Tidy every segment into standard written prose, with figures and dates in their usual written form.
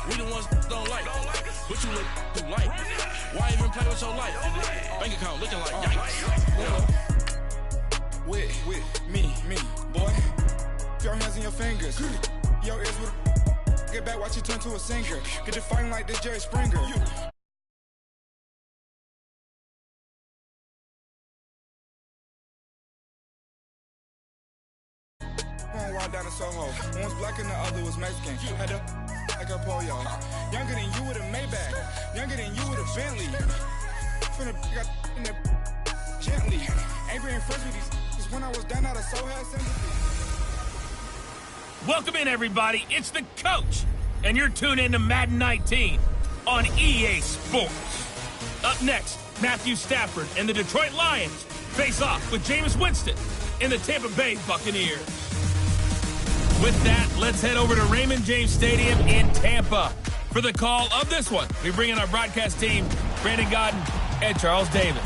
We the ones don't like. What you look like? Why even play with your life? Bank account looking like yikes. With me, boy. Your hands and your fingers. Your ears with get back, watch you turn to a singer. Get to fighting like this Jerry Springer. One walk down the Soho. One was black and the other was Mexican. Had a like a polio. Younger than you with a Maybach. Younger than you with a Bentley. From the got in the gently. Angry and friends with these. Cause when I was down out of Soho had sympathy. Welcome in, everybody. It's the coach, and you're tuned in to Madden 19 on EA Sports. Up next, Matthew Stafford and the Detroit Lions face off with Jameis Winston and the Tampa Bay Buccaneers. With that, let's head over to Raymond James Stadium in Tampa for the call of this one. We bring in our broadcast team, Brandon Godden and Charles Davis.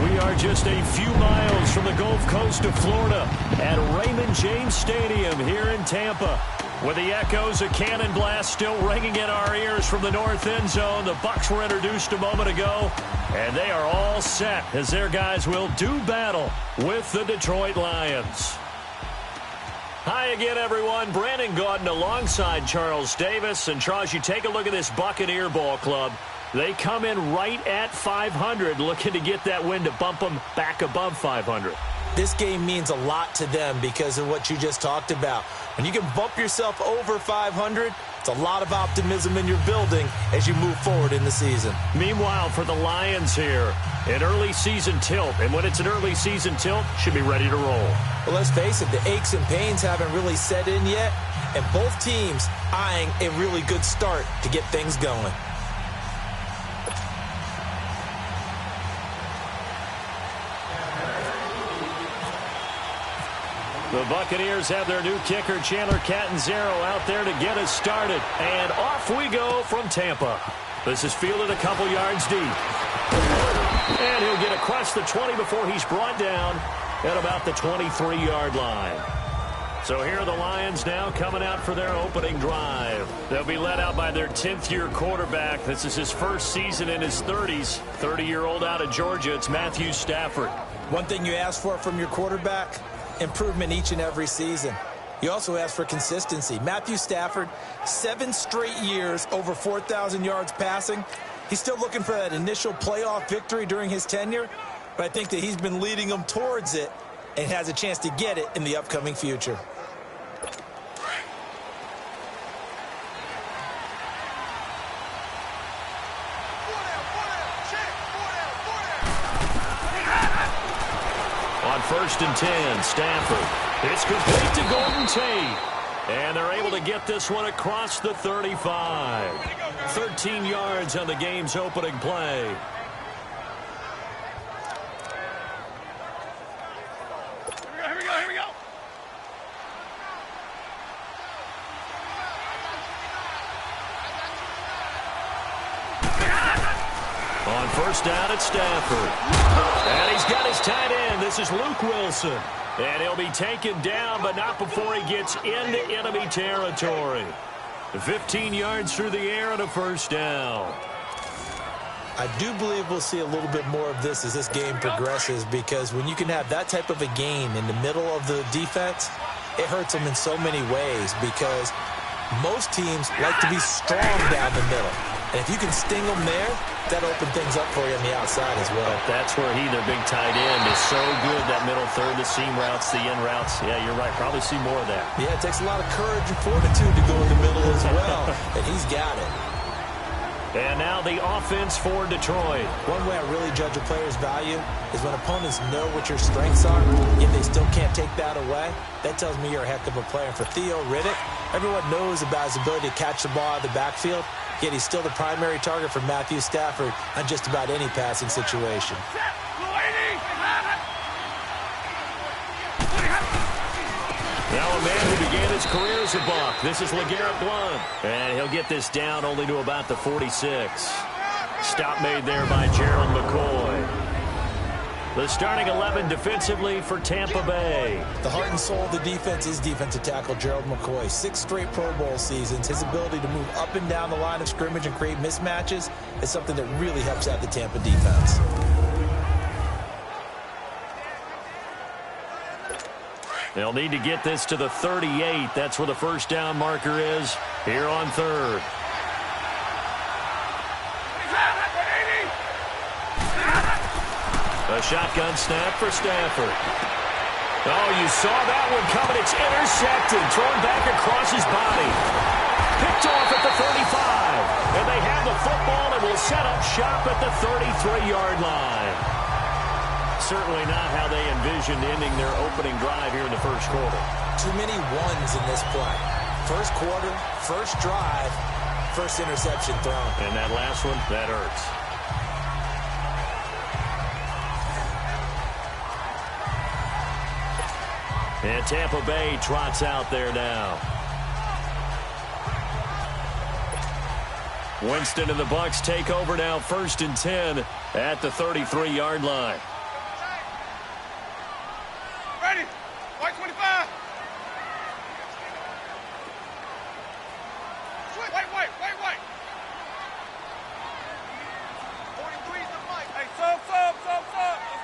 We are just a few miles from the Gulf Coast of Florida at Raymond James Stadium here in Tampa, with the echoes of cannon blast still ringing in our ears from the north end zone. The Bucs were introduced a moment ago, and they are all set as their guys will do battle with the Detroit Lions. Hi again, everyone. Brandon Gaudin alongside Charles Davis. And Charles, you take a look at this Buccaneer ball club. They come in right at 500, looking to get that win to bump them back above 500. This game means a lot to them because of what you just talked about. When you can bump yourself over 500, it's a lot of optimism in your building as you move forward in the season. Meanwhile, for the Lions here, an early season tilt. And when it's an early season tilt, should be ready to roll. Well, let's face it, the aches and pains haven't really set in yet, and both teams eyeing a really good start to get things going. The Buccaneers have their new kicker, Chandler Catanzaro, out there to get us started. And off we go from Tampa. This is fielded a couple yards deep. And he'll get across the 20 before he's brought down at about the 23-yard line. So here are the Lions now coming out for their opening drive. They'll be led out by their 10th-year quarterback. This is his first season in his 30s. 30-year-old out of Georgia. It's Matthew Stafford. One thing you ask for from your quarterback, improvement each and every season. You also ask for consistency. Matthew Stafford, 7 straight years over 4,000 yards passing. He's still looking for that initial playoff victory during his tenure, but I think that he's been leading them towards it and has a chance to get it in the upcoming future. On 1st and 10, Stafford. It's complete to Golden Tate. And they're able to get this one across the 35. 13 yards on the game's opening play. Here we go. On 1st down, it's Stafford. And he's got his tight end. This is Luke Wilson. And he'll be taken down, but not before he gets into enemy territory. 15 yards through the air and a 1st down. I do believe we'll see a little bit more of this as this game progresses, because when you can have that type of a gain in the middle of the defense, it hurts them in so many ways, because most teams like to be strong down the middle. And if you can sting them there, that'll open things up for you on the outside as well. That's where their big tight end, is so good, that middle third, the seam routes, the in routes. Yeah, you're right. Probably see more of that. Yeah, it takes a lot of courage and fortitude to go in the middle as well, and he's got it. And now the offense for Detroit. One way I really judge a player's value is when opponents know what your strengths are, yet they still can't take that away. That tells me you're a heck of a player. For Theo Riddick, everyone knows about his ability to catch the ball out of the backfield, yet he's still the primary target for Matthew Stafford on just about any passing situation. Now a man who began his career as a Buck. This is LeGarrette Blount. And he'll get this down only to about the 46. Stop made there by Gerald McCoy. The starting 11 defensively for Tampa Bay. The heart and soul of the defense is defensive tackle Gerald McCoy. 6 straight Pro Bowl seasons. His ability to move up and down the line of scrimmage and create mismatches is something that really helps out the Tampa defense. They'll need to get this to the 38. That's where the first down marker is here on third. A shotgun snap for Stafford. Oh, you saw that one coming. It's intercepted. Thrown back across his body. Picked off at the 35. And they have the football and will set up shop at the 33-yard line. Certainly not how they envisioned ending their opening drive here in the first quarter. Too many ones in this play. First quarter, first drive, first interception thrown. And that last one, that hurts. And Tampa Bay trots out there now. Winston and the Bucs take over now, 1st and 10 at the 33-yard line. Ready? White 25. White. 43's the mic. Hey, sub. Let's go.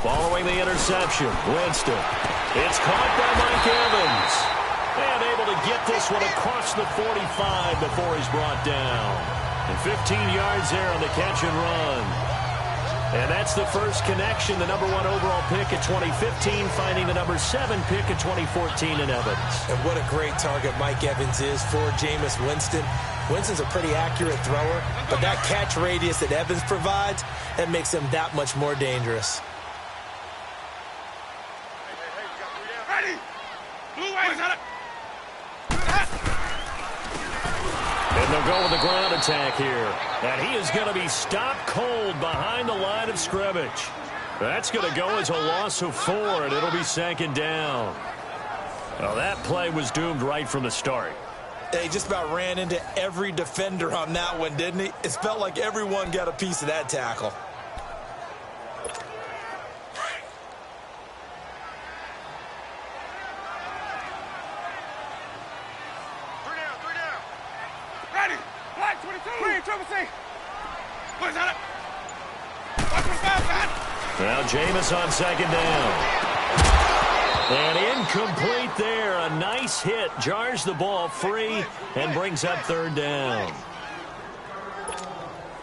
Following the interception, Winston. It's caught by Mike Evans. And able to get this one across the 45 before he's brought down. And 15 yards there on the catch and run. And that's the first connection, the number 1 overall pick at 2015, finding the number 7 pick at 2014 in Evans. And what a great target Mike Evans is for Jameis Winston. Winston's a pretty accurate thrower, but that catch radius that Evans provides, that makes him that much more dangerous. Ready? Blue eyes on it. And they'll go with the ground attack here. And he is going to be stopped cold behind the line of scrimmage. That's going to go as a loss of 4, and it'll be 2nd down. Well, that play was doomed right from the start. He just about ran into every defender on that one, didn't he? It felt like everyone got a piece of that tackle. Now Jameis on 2nd down. And incomplete there. A nice hit. Jars the ball free and brings up 3rd down.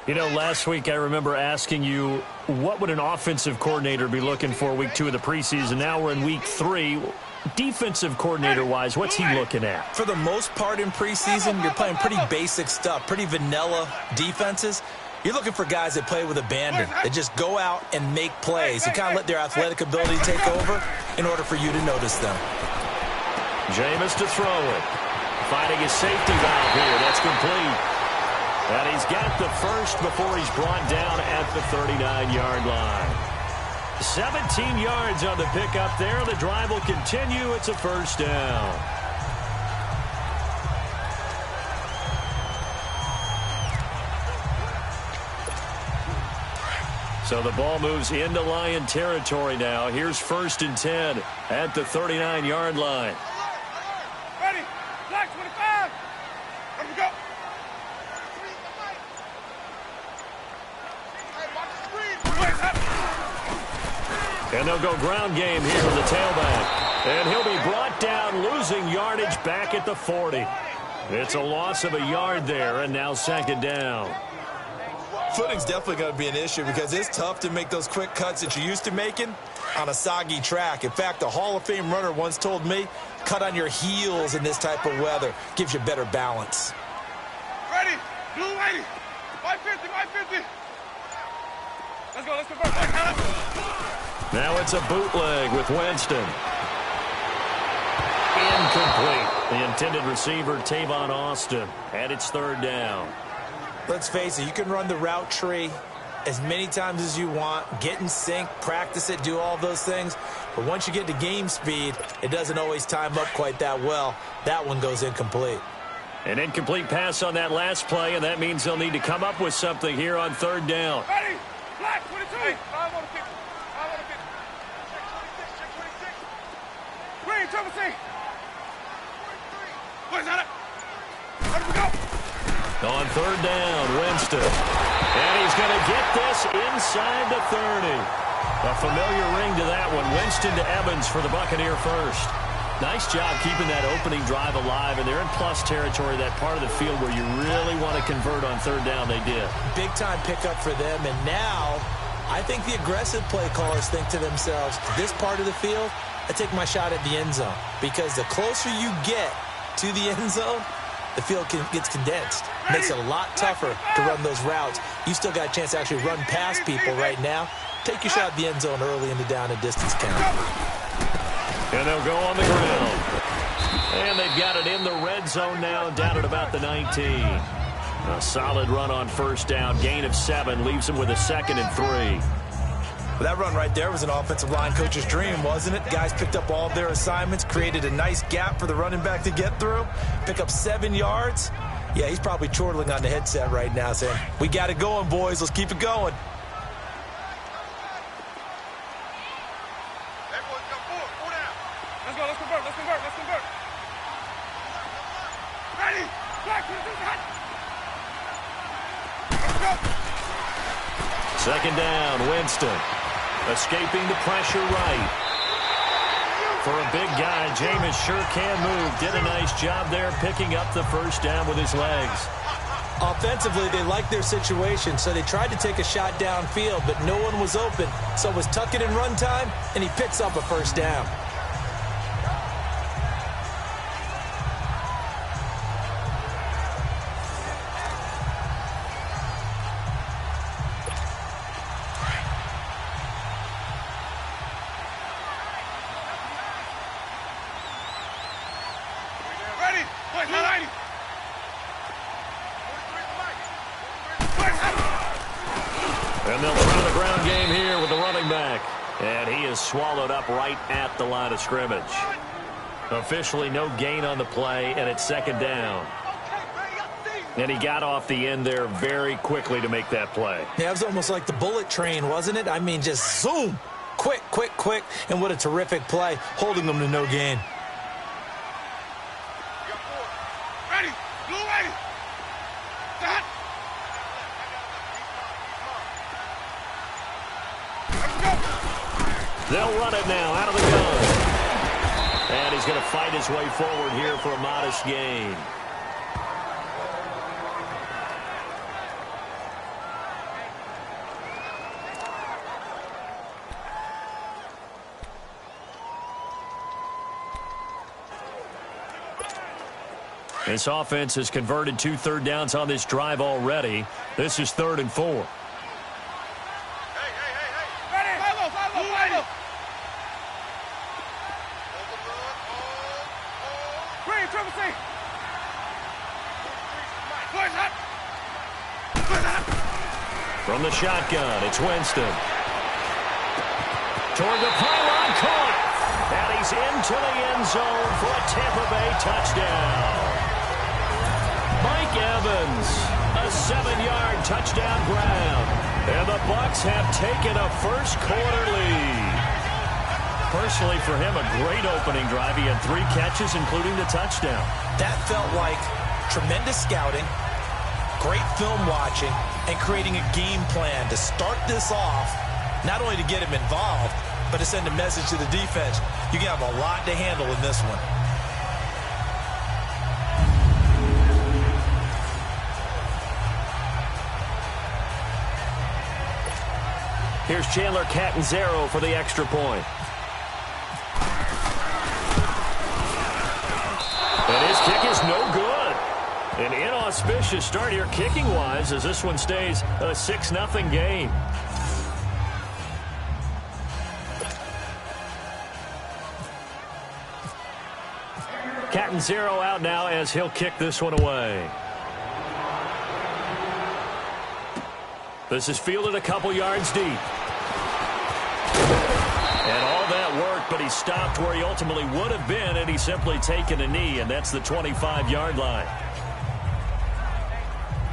You know, last week I remember asking you, what would an offensive coordinator be looking for week 2 of the preseason? Now we're in week 3. Defensive coordinator-wise, what's he looking at? For the most part in preseason, you're playing pretty basic stuff, pretty vanilla defenses. You're looking for guys that play with abandon, that just go out and make plays, and kind of let their athletic ability take over in order for you to notice them. Jameis to throw it. Finding his safety valve here. That's complete. And he's got the first before he's brought down at the 39-yard line. 17 yards on the pickup there. The drive will continue. It's a 1st down. So the ball moves into Lion territory now. Here's 1st and 10 at the 39-yard line. Ready? Black 25. Let me go. And they'll go ground game here with the tailback. And he'll be brought down, losing yardage back at the 40. It's a loss of a yard there, and now 2nd down. Footing's definitely going to be an issue because it's tough to make those quick cuts that you're used to making on a soggy track. In fact, a Hall of Fame runner once told me, cut on your heels in this type of weather. Gives you better balance. Ready? Blue 80. 550. Let's go. Now it's a bootleg with Winston. Incomplete. The intended receiver, Tavon Austin. And it's 3rd down. Let's face it, you can run the route tree as many times as you want, get in sync, practice it, do all those things. But once you get to game speed, it doesn't always time up quite that well. That one goes incomplete. An incomplete pass on that last play, and that means they'll need to come up with something here on 3rd down. Ready? Black 22. Hey, 5 on the 50. 5 on the 50. Check 26. Check 26. Green, triple C. Where's that? Where do we go? On third down, Winston. And he's going to get this inside the 30. A familiar ring to that one. Winston to Evans for the Buccaneer first. Nice job keeping that opening drive alive, and they're in plus territory, that part of the field where you really want to convert on third down. They did. Big-time pickup for them, and now I think the aggressive play callers think to themselves, this part of the field, I take my shot at the end zone, because the closer you get to the end zone, the field gets condensed. Makes it a lot tougher to run those routes. You still got a chance to actually run past people right now. Take your shot at the end zone early in the down and distance count. And they'll go on the ground. And they've got it in the red zone now, down at about the 19. A solid run on first down. Gain of 7 leaves them with a 2nd and 3. Well, that run right there was an offensive line coach's dream, wasn't it? Guys picked up all of their assignments, created a nice gap for the running back to get through, pick up 7 yards. Yeah, he's probably chortling on the headset right now saying, we got it going, boys. Let's keep it going. Let's convert. Ready? Black, hot. Let's go. Second down, Winston. Escaping the pressure right. For a big guy, Jameis sure can move. Did a nice job there picking up the first down with his legs. Offensively, they liked their situation, so they tried to take a shot downfield, but no one was open. So it was tuck it in run time, and he picks up a first down. And they'll try the ground game here with the running back. And he is swallowed up right at the line of scrimmage. Officially no gain on the play, and it's second down. And he got off the end there very quickly to make that play. Yeah, it was almost like the bullet train, wasn't it? I mean, just zoom. Quick. And what a terrific play, holding them to no gain. Ready. Blue ready. Set. They'll run it now out of the gun. And he's going to fight his way forward here for a modest gain. This offense has converted 2 third downs on this drive already. This is 3rd and 4. Hey. Ready. Follow. Ready. Green, triple C. Boys up. From the shotgun, it's Winston. Toward the pylon, caught. And he's into the end zone for a Tampa Bay touchdown. Mike Evans, a 7-yard touchdown grab. And the Bucs have taken a first-quarter lead. Personally, for him, a great opening drive. He had 3 catches, including the touchdown. That felt like tremendous scouting, great film watching, and creating a game plan to start this off, not only to get him involved, but to send a message to the defense. You can have a lot to handle in this one. Here's Chandler Catanzaro for the extra point. And his kick is no good. An inauspicious start here kicking-wise as this one stays a 6-0 game. Catanzaro out now as he'll kick this one away. This is fielded a couple yards deep. And all that worked, but he stopped where he ultimately would have been, and he's simply taken a knee, and that's the 25-yard line.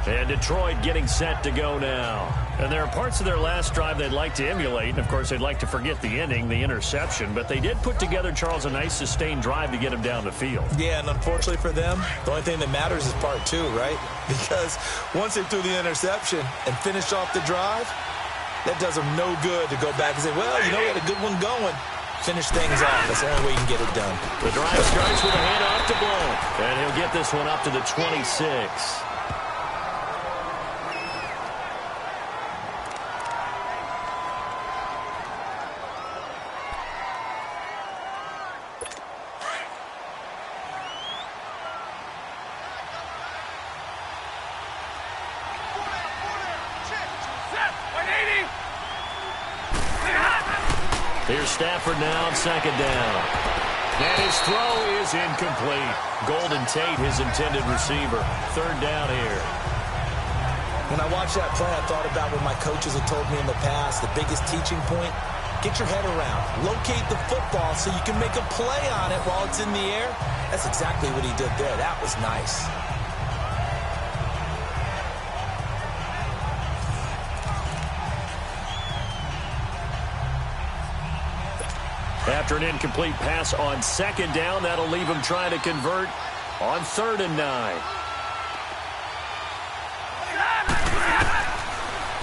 And Detroit getting set to go now. And there are parts of their last drive they'd like to emulate. And, of course, they'd like to forget the ending, the interception. But they did put together, Charles, a nice sustained drive to get him down the field. Yeah, and unfortunately for them, the only thing that matters is part two, right? Because once they threw the interception and finished off the drive, that does them no good to go back and say, well, you know, we had a good one going. Finish things off. That's the only way you can get it done. The drive starts with a handoff to Blount. And he'll get this one up to the 26. Here's Stafford now on second down. And his throw is incomplete. Golden Tate, his intended receiver. Third down here. When I watched that play, I thought about what my coaches had told me in the past. The biggest teaching point, get your head around. Locate the football so you can make a play on it while it's in the air. That's exactly what he did there. That was nice. After an incomplete pass on second down, that'll leave him trying to convert on 3rd and 9.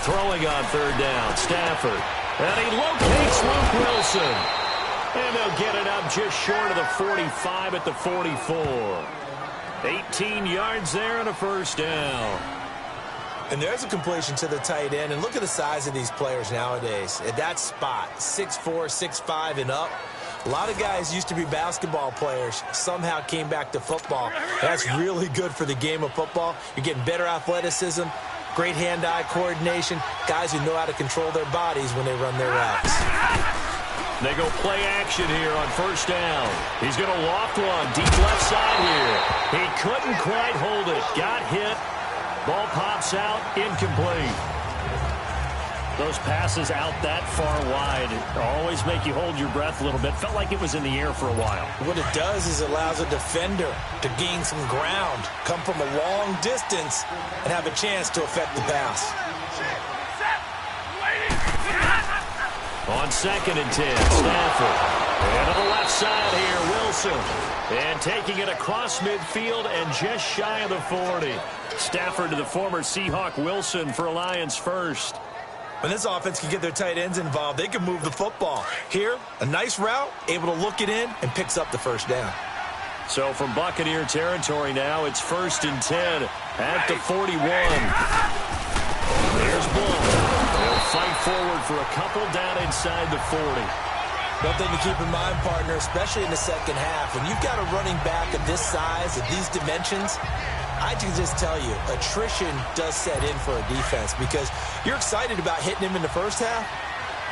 Throwing on 3rd down, Stafford. And he locates Luke Wilson. And they'll get it up just short of the 45 at the 44. 18 yards there and a first down. And there's a completion to the tight end. And look at the size of these players nowadays. At that spot, 6'4", 6'5", and up. A lot of guys used to be basketball players, somehow came back to football. That's really good for the game of football. You're getting better athleticism, great hand-eye coordination, guys who know how to control their bodies when they run their routes. They go play action here on first down. He's going to loft one deep left side here. He couldn't quite hold it. Got hit. Ball pops out, incomplete. Those passes out that far wide always make you hold your breath a little bit. Felt like it was in the air for a while. What it does is it allows a defender to gain some ground, come from a long distance, and have a chance to affect the pass. On 2nd and 10, Stafford. And to the left side here, Wilson. And taking it across midfield and just shy of the 40. Stafford to the former Seahawk Wilson for Lions first. When this offense can get their tight ends involved, they can move the football. Here, a nice route, able to look it in, and picks up the first down. So from Buccaneer territory now, it's 1st and 10 at the 41. There's Blount. They'll fight forward for a couple down inside the 40. One thing to keep in mind, partner, especially in the second half, when you've got a running back of this size, of these dimensions, I can just tell you, attrition does set in for a defense because you're excited about hitting him in the first half.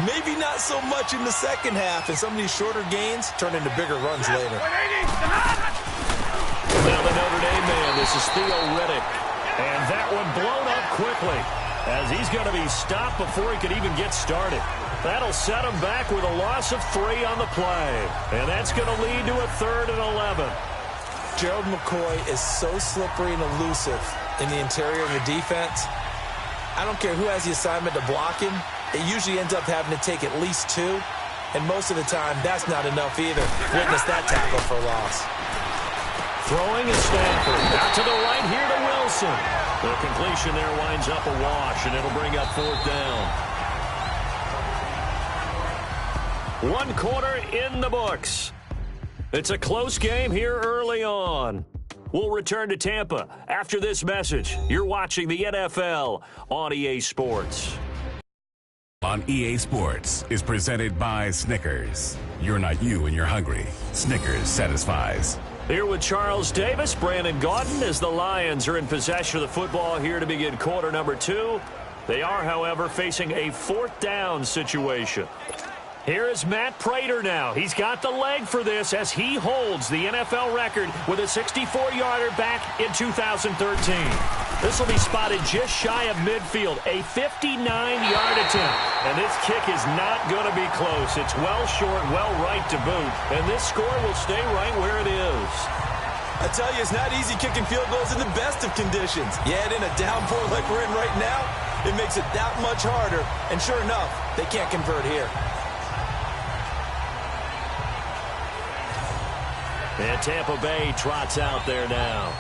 Maybe not so much in the second half, and some of these shorter gains turn into bigger runs later. Now the Notre Dame man, this is Theo Riddick. And that one blown up quickly as he's going to be stopped before he could even get started. That'll set him back with a loss of 3 on the play. And that's going to lead to a 3rd and 11. Gerald McCoy is so slippery and elusive in the interior of the defense. I don't care who has the assignment to block him. It usually ends up having to take at least 2. And most of the time, that's not enough either. Witness that tackle for loss. Throwing is Stafford. Out to the right here to Wilson. The completion there winds up a wash, and it'll bring up 4th down. 1 quarter in the books. It's a close game here early on. We'll return to Tampa after this message. You're watching the NFL on EA Sports. On EA Sports is presented by Snickers. You're not you when you're hungry. Snickers satisfies. Here with Charles Davis, Brandon Gaudin, as the Lions are in possession of the football here to begin quarter number 2. They are, however, facing a 4th down situation. Here is Matt Prater now. He's got the leg for this as he holds the NFL record with a 64-yarder back in 2013. This will be spotted just shy of midfield, a 59-yard attempt. And this kick is not going to be close. It's well short, well right to boot. And this score will stay right where it is. I tell you, it's not easy kicking field goals in the best of conditions. Yet in a downpour like we're in right now, it makes it that much harder. And sure enough, they can't convert here. And Tampa Bay trots out there now.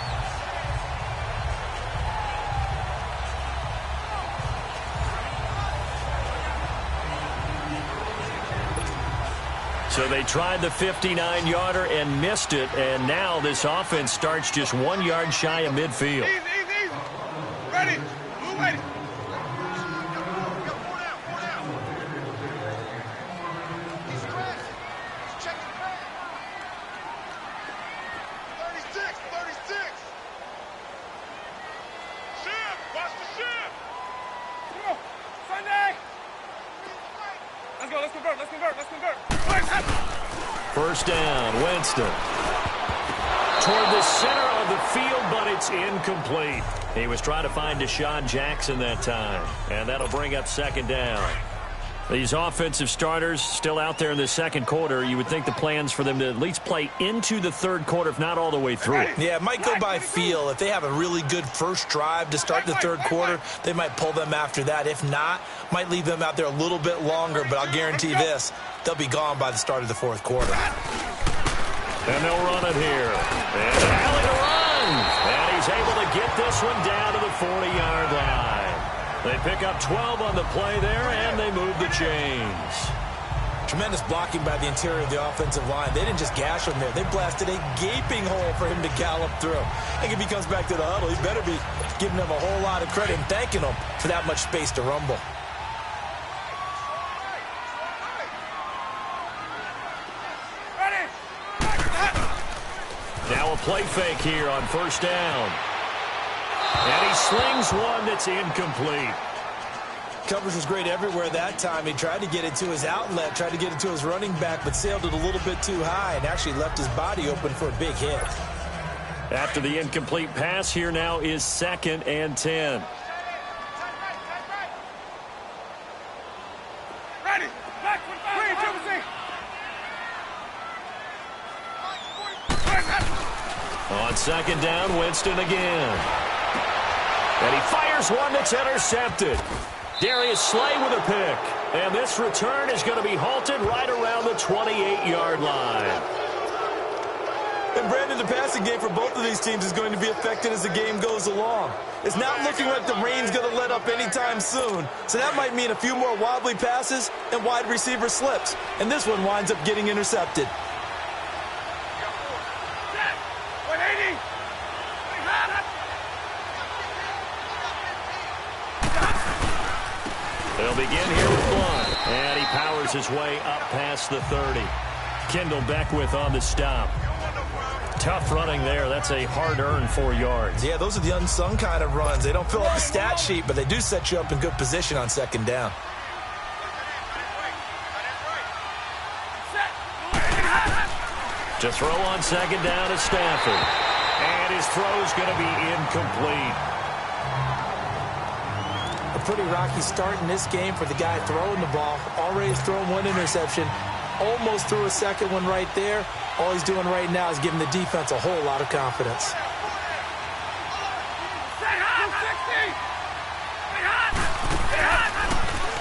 So they tried the 59-yarder and missed it, and now this offense starts just 1 yard shy of midfield. Easy, easy, easy. Ready. Move ready. First down, Winston. Toward the center of the field, but it's incomplete. He was trying to find Deshaun Jackson that time, and that'll bring up second down. These offensive starters still out there in the second quarter. You would think the plans for them to at least play into the third quarter, if not all the way through. Yeah, it might go by feel. If they have a really good first drive to start the third quarter, they might pull them after that. If not, might leave them out there a little bit longer, but I'll guarantee this, they'll be gone by the start of the fourth quarter. And they'll run it here. And alley to run. And he's able to get this one down to the 40-yard line. They pick up 12 on the play there, and they move the chains. Tremendous blocking by the interior of the offensive line. They didn't just gash him there. They blasted a gaping hole for him to gallop through. I think if he comes back to the huddle, he better be giving them a whole lot of credit and thanking them for that much space to rumble. Now a play fake here on first down. And he slings one that's incomplete. Coverage was great everywhere that time. He tried to get it to his outlet, tried to get it to his running back, but sailed it a little bit too high and actually left his body open for a big hit. After the incomplete pass, here now is 2nd and 10. Ready. On second down, Winston again. And he fires one that's intercepted. Darius Slay with a pick. And this return is going to be halted right around the 28-yard line. And Brandon, the passing game for both of these teams is going to be affected as the game goes along. It's not looking like the rain's going to let up anytime soon. So that might mean a few more wobbly passes and wide receiver slips. And this one winds up getting intercepted. They'll begin here with Blunt. And he powers his way up past the 30. Kendall Beckwith on the stop. Tough running there. That's a hard-earned 4 yards. Yeah, those are the unsung kind of runs. They don't fill up the stat sheet, but they do set you up in good position on second down. To throw on second down is Stafford. And his throw's going to be incomplete. A pretty rocky start in this game for the guy throwing the ball. Already thrown one interception. Almost threw a second one right there. All he's doing right now is giving the defense a whole lot of confidence.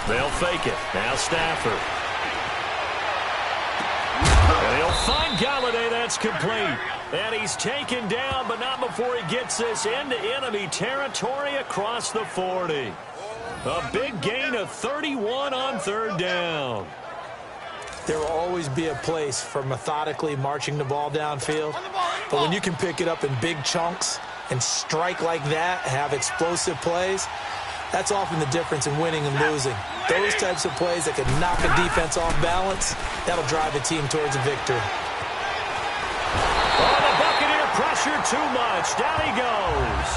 They'll fake it. Now Stafford. And he'll find Galladay. That's complete. And he's taken down, but not before he gets this into enemy territory across the 40. A big gain of 31 on third down. There will always be a place for methodically marching the ball downfield. But when you can pick it up in big chunks and strike like that, have explosive plays, that's often the difference in winning and losing. Those types of plays that can knock a defense off balance, that'll drive a team towards a victory. Oh, the Buccaneer pressure too much. Down he goes.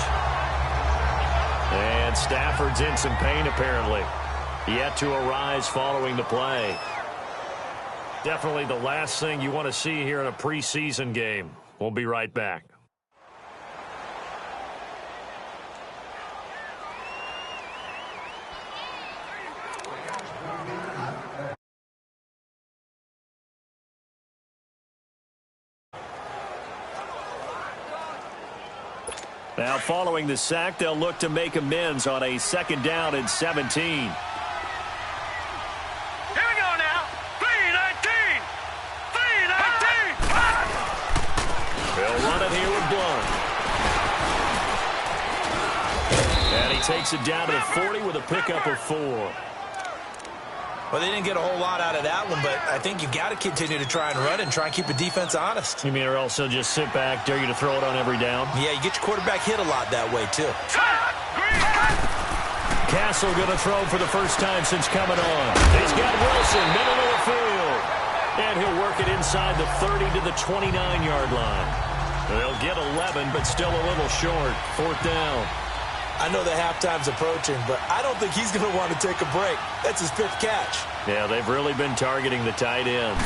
And Stafford's in some pain, apparently. Yet to arise following the play. Definitely the last thing you want to see here in a preseason game. We'll be right back. Now following the sack, they'll look to make amends on a 2nd down and 17. Here we go now. 3-19. 3-19. They'll run it here with Blunt. And he takes it down to the 40 with a pickup of 4. Well, they didn't get a whole lot out of that one, but I think you've got to continue to try and run and try and keep the defense honest. You mean or also just sit back, dare you to throw it on every down? Yeah, you get your quarterback hit a lot that way, too. Castle going to throw for the first time since coming on. He's got Wilson, middle of the field. And he'll work it inside the 30 to the 29-yard line. They'll get 11, but still a little short. 4th down. I know the halftime's approaching, but I don't think he's going to want to take a break. That's his 5th catch. Yeah, they've really been targeting the tight end.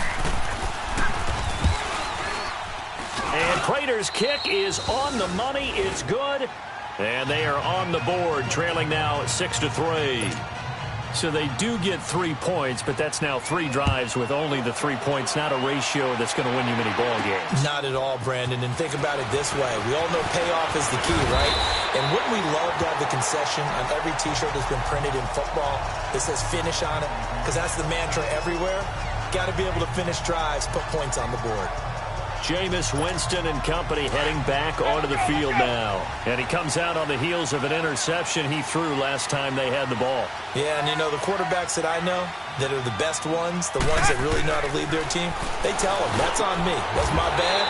And Prater's kick is on the money. It's good. And they are on the board, trailing now 6-3. So they do get 3 points, but that's now 3 drives with only the 3 points, not a ratio that's going to win you many ball games. Not at all, Brandon. And think about it this way. We all know payoff is the key, right? And wouldn't we love to have the concession on every T-shirt that's been printed in football that says finish on it? Because that's the mantra everywhere. Got to be able to finish drives, put points on the board. Jameis Winston and company heading back onto the field now. And he comes out on the heels of an interception he threw last time they had the ball. Yeah, and you know, the quarterbacks that I know that are the best ones, the ones that really know how to lead their team, they tell them, that's on me. That's my bad.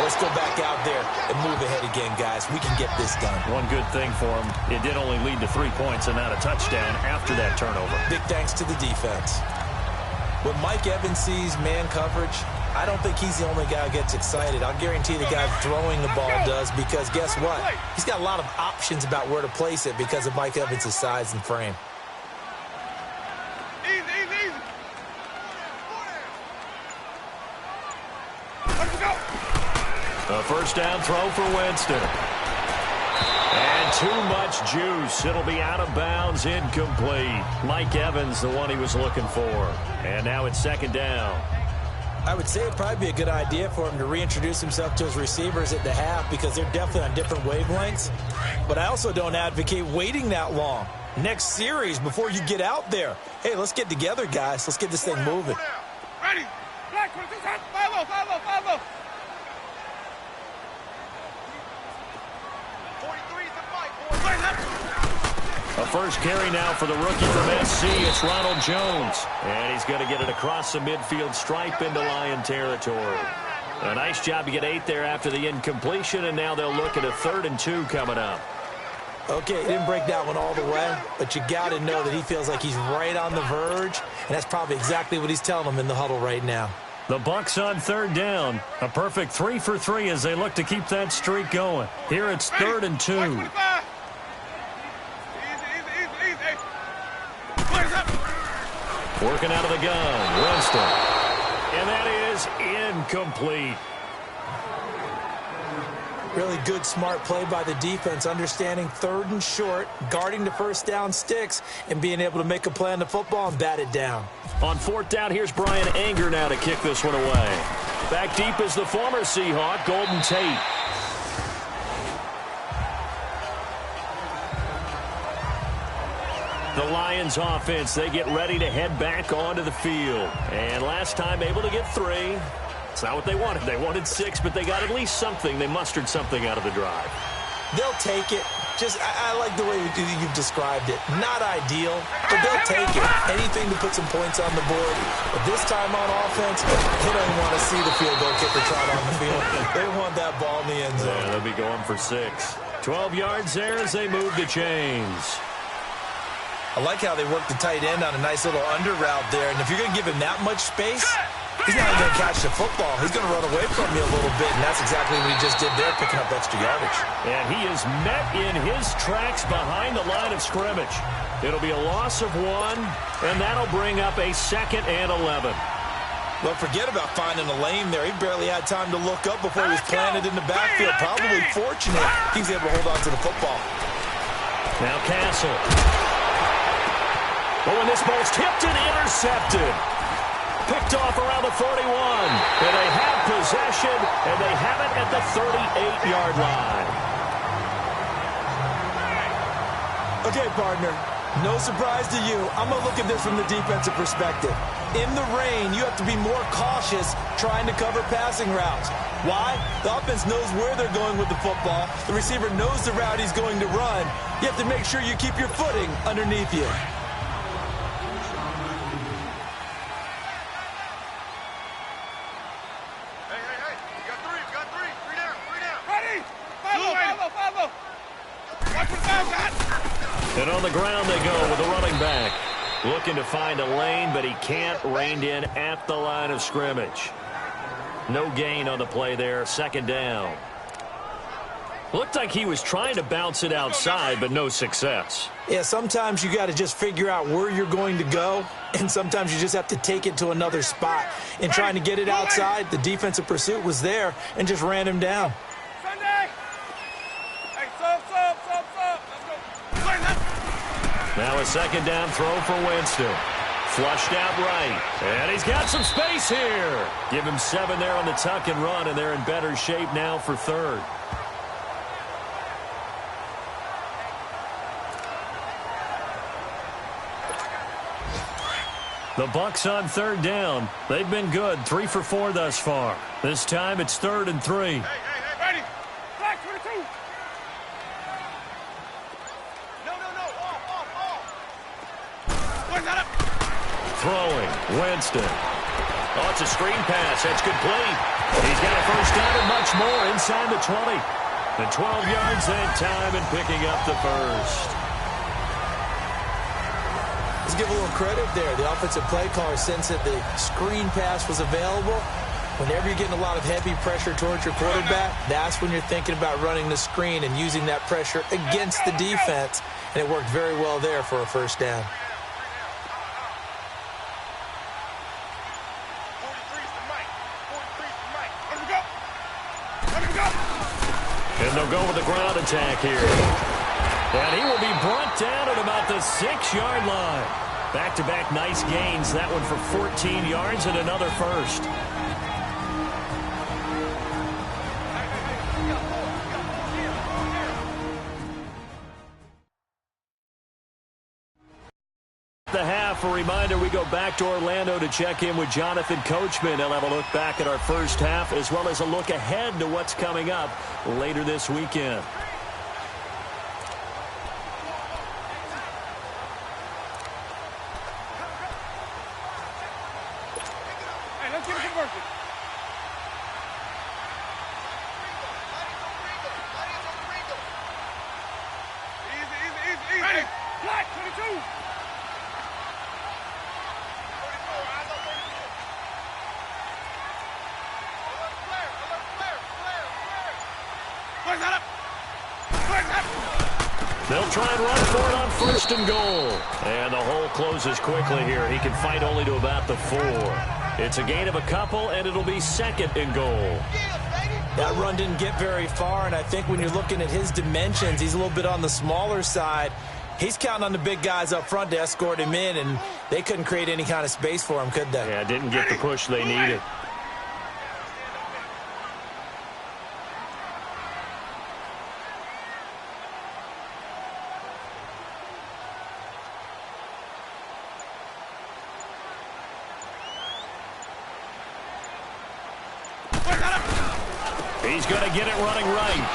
Let's go back out there and move ahead again, guys. We can get this done. One good thing for him, it did only lead to 3 points and not a touchdown after that turnover. Big thanks to the defense. When Mike Evans sees man coverage, I don't think he's the only guy who gets excited. I'll guarantee the guy throwing the ball does, because guess what? He's got a lot of options about where to place it because of Mike Evans' size and frame. A 1st down throw for Winston. And too much juice. It'll be out of bounds, incomplete. Mike Evans, the one he was looking for. And now it's 2nd down. I would say it'd probably be a good idea for him to reintroduce himself to his receivers at the half, because they're definitely on different wavelengths. But I also don't advocate waiting that long. Next series, before you get out there. Hey, let's get together, guys. Let's get this thing moving. Ready. Black, 5-0. A first carry now for the rookie from SC. It's Ronald Jones. And he's going to get it across the midfield stripe into Lion territory. A nice job to get 8 there after the incompletion, and now they'll look at a 3rd and 2 coming up. Okay, he didn't break that one all the way, but you got to know that he feels like he's right on the verge, and that's probably exactly what he's telling them in the huddle right now. The Bucs on 3rd down. A perfect 3 for 3 as they look to keep that streak going. Here it's 3rd and 2. Working out of the gun, Winston. And that is incomplete. Really good, smart play by the defense, understanding 3rd and short, guarding the 1st down sticks, and being able to make a play on the football and bat it down. On 4th down, here's Brian Anger now to kick this one away. Back deep is the former Seahawk, Golden Tate. The Lions offense, they get ready to head back onto the field. And last time able to get 3. It's not what they wanted. They wanted 6, but they got at least something. They mustered something out of the drive. They'll take it. I like the way you've described it. Not ideal, but they'll take it. Anything to put some points on the board. But this time on offense, they don't want to see the field goal kicker trot on the field. They want that ball in the end zone. Yeah, they'll be going for 6. 12 yards there as they move the chains. I like how they work the tight end on a nice little under route there. And if you're going to give him that much space, he's not even going to catch the football. He's going to run away from you a little bit, and that's exactly what he just did there, picking up extra yardage. And he is met in his tracks behind the line of scrimmage. It'll be a loss of 1, and that'll bring up a 2nd and 11. Well, forget about finding a lane there. He barely had time to look up before he was planted in the backfield. Probably fortunate he was able to hold on to the football. Now Castle. Oh, and this ball's tipped and intercepted. Picked off around the 41. And they have possession, and they have it at the 38-yard line. Okay, partner, no surprise to you. I'm going to look at this from the defensive perspective. In the rain, you have to be more cautious trying to cover passing routes. Why? The offense knows where they're going with the football. The receiver knows the route he's going to run. You have to make sure you keep your footing underneath you. And on the ground they go with the running back. Looking to find a lane, but he can't. Reined in at the line of scrimmage. No gain on the play there. Second down. Looked like he was trying to bounce it outside, but no success. Yeah, sometimes you got to just figure out where you're going to go, and sometimes you just have to take it to another spot. In trying to get it outside, the defensive pursuit was there and just ran him down. Now a second down throw for Winston. Flushed out right. And he's got some space here. Give him 7 there on the tuck and run, and they're in better shape now for third. The Bucs on third down. They've been good, 3 for 4 thus far. This time it's 3rd and 3. Hey, ready? Flag 22. No. Off. Where's that up? Throwing, Winston. Oh, it's a screen pass. That's complete. He's got a first down and much more inside the 20. The 12 yards that time and picking up the first. Let's give a little credit there. The offensive play caller sensed that the screen pass was available. Whenever you're getting a lot of heavy pressure towards your quarterback, that's when you're thinking about running the screen and using that pressure against the defense. And it worked very well there for a first down. And they'll go with the ground attack here. And he will be brought down at about the 6-yard line. Back-to-back nice gains. That one for 14 yards and another first. The half, a reminder, we go back to Orlando to check in with Jonathan Coachman. He'll have a look back at our first half as well as a look ahead to what's coming up later this weekend. Hey, let's get it working. Easy. Ready. Flag 22. They'll try and run for it on 1st and goal. And the hole closes quickly here. He can fight only to about the 4. It's a gain of a couple, and it'll be 2nd and goal. That run didn't get very far, and I think when you're looking at his dimensions, he's a little bit on the smaller side. He's counting on the big guys up front to escort him in, and they couldn't create any kind of space for him, could they? Yeah, didn't get the push they needed. He's going to get it running right.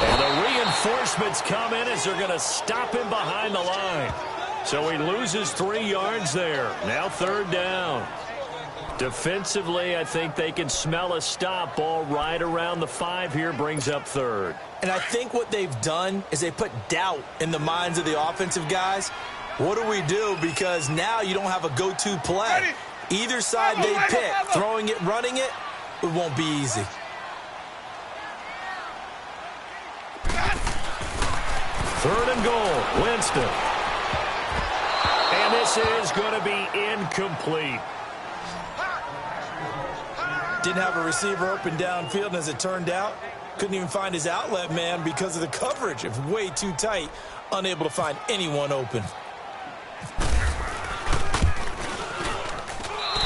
And the reinforcements come in as they're going to stop him behind the line. So he loses 3 yards there. Now 3rd down. Defensively, I think they can smell a stop. Ball right around the 5 here brings up 3rd. And I think what they've done is they put doubt in the minds of the offensive guys. What do we do? Because now you don't have a go-to play. Either side they pick, throwing it, running it, it won't be easy. Third and goal, Winston. And this is going to be incomplete. Didn't have a receiver open downfield, and as it turned out, couldn't even find his outlet man because of the coverage. It was way too tight, unable to find anyone open.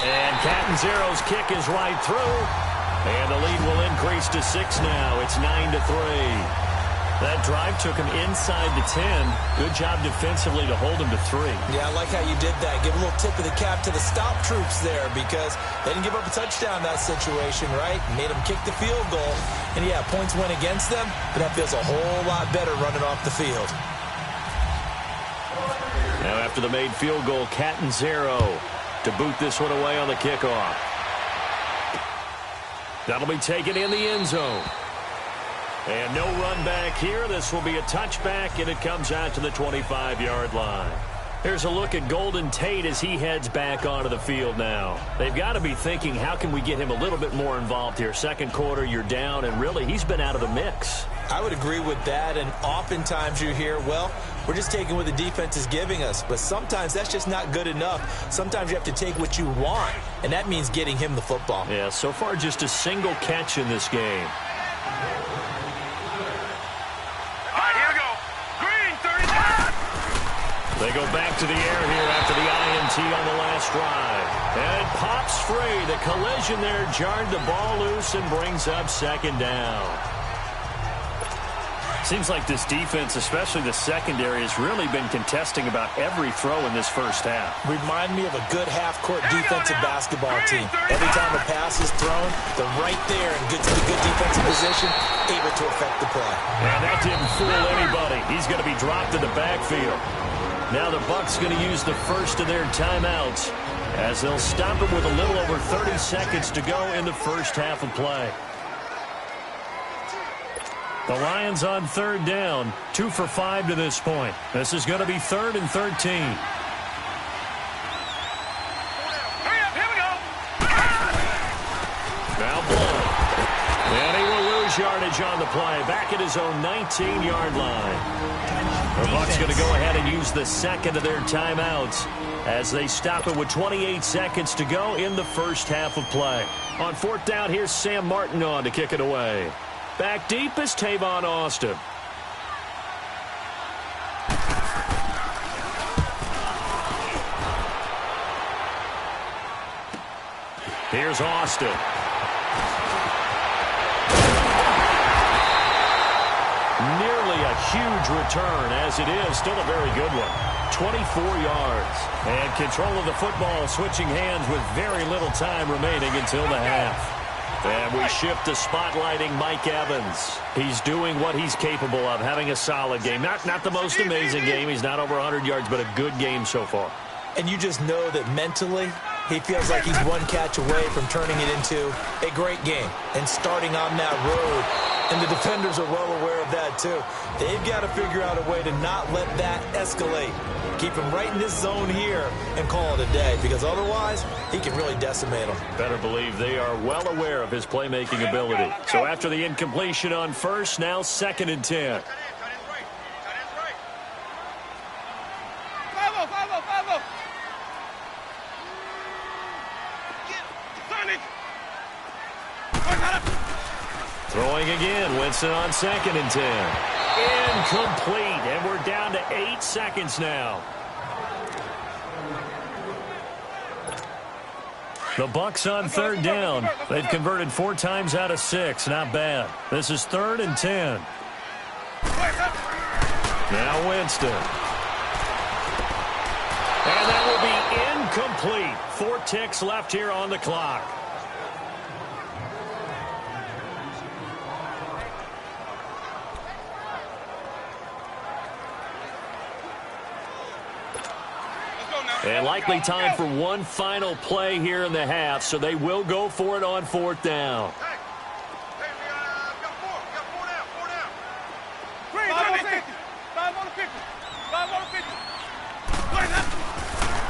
And Catanzero's kick is right through. And the lead will increase to 6 now. It's 9-3. That drive took him inside the 10. Good job defensively to hold him to 3. Yeah, I like how you did that. Give a little tip of the cap to the stop troops there because they didn't give up a touchdown in that situation, right? Made them kick the field goal. And, yeah, points went against them, but that feels a whole lot better running off the field. Now after the made field goal, Catanzaro to boot this one away on the kickoff. That'll be taken in the end zone. And no run back here. This will be a touchback, and it comes out to the 25-yard line. Here's a look at Golden Tate as he heads back onto the field now. They've got to be thinking, how can we get him a little bit more involved here? Second quarter, you're down, and really, he's been out of the mix. I would agree with that, and oftentimes you hear, well, we're just taking what the defense is giving us. But sometimes that's just not good enough. Sometimes you have to take what you want, and that means getting him the football. Yeah, so far just a single catch in this game. They go back to the air here after the INT on the last drive. And it pops free. The collision there jarred the ball loose and brings up second down. Seems like this defense, especially the secondary, has really been contesting about every throw in this first half. Remind me of a good half-court defensive basketball team. Every time a pass is thrown, they're right there in good defensive position, able to affect the play. And that didn't fool anybody. He's going to be dropped in the backfield. Now the Bucs going to use the first of their timeouts as they'll stop it with a little over 30 seconds to go in the first half of play. The Lions on third down, 2 for 5 to this point. This is going to be 3rd and 13. Now Blunt. And he will lose yardage on the play. Back at his own 19-yard line. The Bucs going to go ahead and use the second of their timeouts as they stop it with 28 seconds to go in the first half of play. On 4th down, here's Sam Martin on to kick it away. Back deep is Tavon Austin. Here's Austin. Nearly a huge return, as it is still a very good one. 24 yards. And control of the football switching hands with very little time remaining until the half. And we shift to spotlighting Mike Evans. He's doing what he's capable of, having a solid game. Not the most amazing game. He's not over 100 yards, but a good game so far. And you just know that mentally, he feels like he's one catch away from turning it into a great game and starting on that road. And the defenders are well aware of that, too. They've got to figure out a way to not let that escalate. Keep him right in this zone here and call it a day, because otherwise he can really decimate them. Better believe they are well aware of his playmaking ability. So after the incompletion on first, now 2nd and 10. Throwing again, Winston on 2nd and 10. Incomplete, and we're down to 8 seconds now. The Bucs on 3rd down. They've converted 4 times out of 6. Not bad. This is 3rd and 10. Now Winston. And that will be incomplete. 4 ticks left here on the clock. And likely time for one final play here in the half, so they will go for it on 4th down.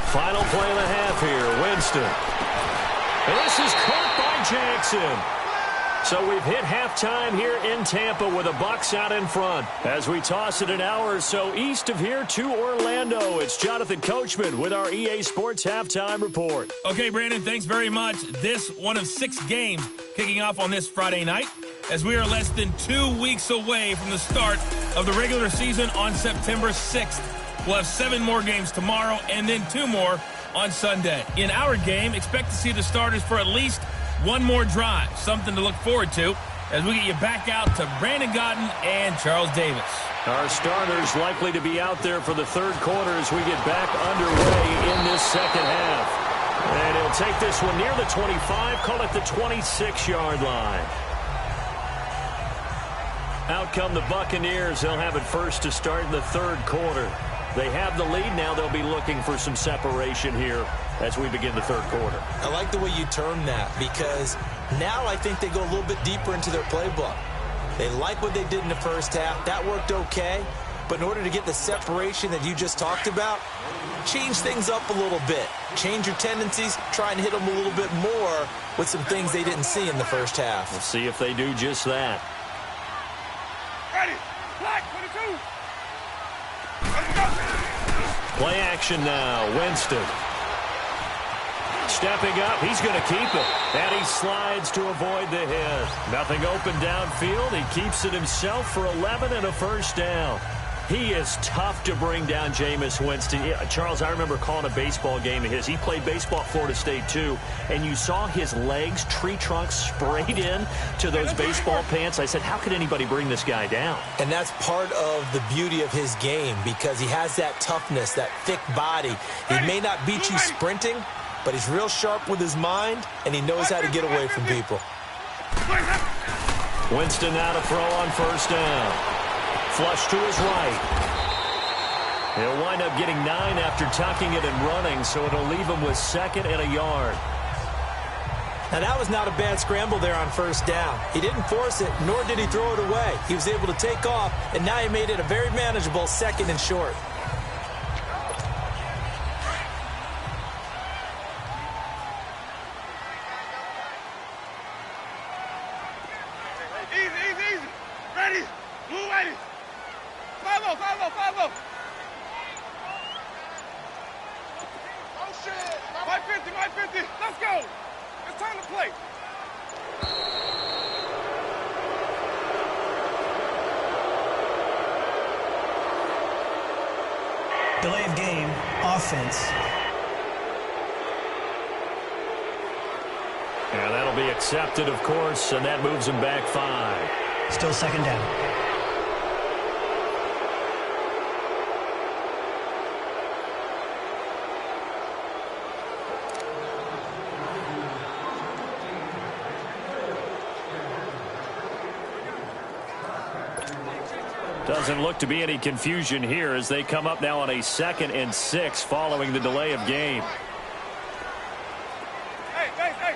Final play of the half here, Winston. And this is caught by Jackson. So we've hit halftime here in Tampa with the Bucs out in front. As we toss it an hour or so east of here to Orlando, it's Jonathan Coachman with our EA Sports Halftime Report. Okay, Brandon, thanks very much. This one of 6 games kicking off on this Friday night, as we are less than 2 weeks away from the start of the regular season on September 6th. We'll have 7 more games tomorrow and then 2 more on Sunday. In our game, expect to see the starters for at least 1 more drive, something to look forward to. as we get you back out to Brandon Gaudin and Charles Davis. Our starters likely to be out there for the third quarter as we get back underway in this second half. And he'll take this one near the 25, call it the 26-yard line. Out come the Buccaneers. They'll have it first to start in the third quarter. They have the lead. Now they'll be looking for some separation here as we begin the third quarter. I like the way you term that, because now I think they go a little bit deeper into their playbook. They like what they did in the first half. That worked okay. But in order to get the separation that you just talked about, change things up a little bit. Change your tendencies. Try and hit them a little bit more with some things they didn't see in the first half. We'll see if they do just that. Ready. Black 22. Let's go. Play action now. Winston. Stepping up, he's going to keep it. And he slides to avoid the hit. Nothing open downfield. He keeps it himself for 11 and a first down. He is tough to bring down, Jameis Winston. Yeah, Charles, I remember calling a baseball game of his. He played baseball at Florida State, too. And you saw his legs, tree trunks sprayed in to those baseball pants. I said, how could anybody bring this guy down? And that's part of the beauty of his game, because he has that toughness, that thick body. He may not beat you sprinting, but he's real sharp with his mind, and he knows how to get away from people. Winston now to throw on first down. Flush to his right. He'll wind up getting 9 after tucking it and running, so it'll leave him with 2nd and a yard. Now, that was not a bad scramble there on first down. He didn't force it, nor did he throw it away. He was able to take off, and now he made it a very manageable 2nd and short. Easy, easy, easy. Ready. Blue ready. 5-0, 5-0, 5-0. Oh, shit. 550, 550. Let's go. It's time to play. Delay of game, offense. Yeah, that'll be accepted, of course, and that moves him back 5. Still 2nd down. Doesn't look to be any confusion here as they come up now on a 2nd and 6 following the delay of game. Hey, 5-0.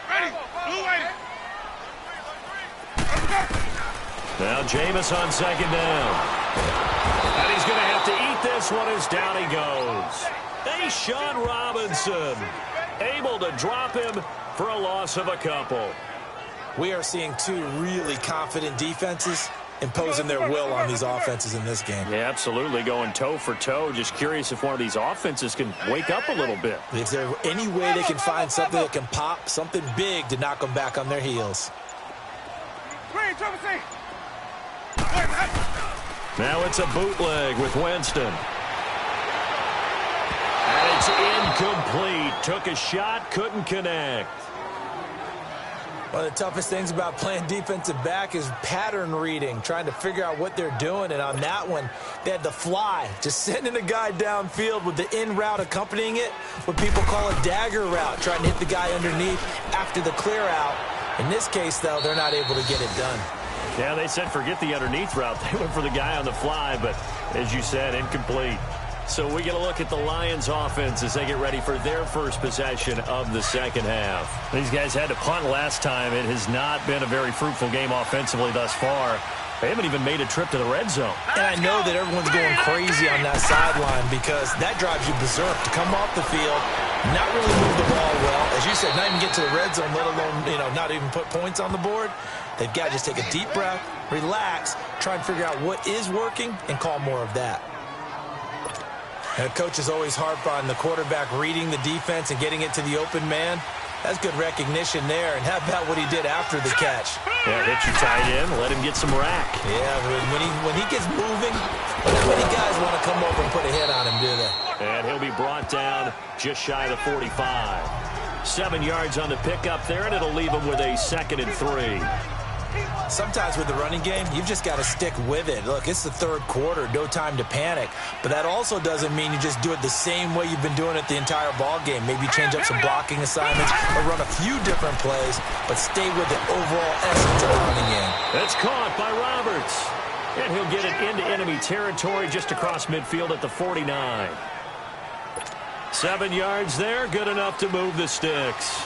Ready. Blue ready. Let's go. Now Jameis on 2nd down. And he's going to have to eat this one as down he goes. Sean Robinson able to drop him for a loss of a couple. We are seeing two really confident defenses imposing their will on these offenses in this game. Yeah, absolutely, going toe for toe. Just curious if one of these offenses can wake up a little bit. Is there any way they can find something that can pop, something big to knock them back on their heels? Now it's a bootleg with Winston. And it's incomplete. Took a shot, couldn't connect. One of the toughest things about playing defensive back is pattern reading, trying to figure out what they're doing. And on that one, they had to fly, just sending a guy downfield with the in route accompanying it, what people call a dagger route, trying to hit the guy underneath after the clear out. In this case, though, they're not able to get it done. Yeah, they said forget the underneath route. They went for the guy on the fly, but as you said, incomplete. So we get a look at the Lions offense as they get ready for their first possession of the second half. These guys had to punt last time. It has not been a very fruitful game offensively thus far. They haven't even made a trip to the red zone. And I know that everyone's going crazy on that sideline because that drives you berserk to come off the field, not really move the ball well. As you said, not even get to the red zone, let alone, not even put points on the board. They've got to just take a deep breath, relax, try and figure out what is working and call more of that. And coaches always harp on the quarterback reading the defense and getting it to the open man. That's good recognition there. And how about what he did after the catch? Yeah, hit your tight end, let him get some rack. Yeah, when he gets moving, not many guys want to come over and put a hit on him, do they? And he'll be brought down just shy of the 45. 7 yards on the pickup there, and it'll leave them with a 2nd and 3. Sometimes with the running game, you've just got to stick with it. Look, it's the third quarter, no time to panic. But that also doesn't mean you just do it the same way you've been doing it the entire ball game. Maybe change up some blocking assignments or run a few different plays, but stay with the overall essence of the running game. That's caught by Roberts. And he'll get it into enemy territory just across midfield at the 49. 7 yards there, good enough to move the sticks.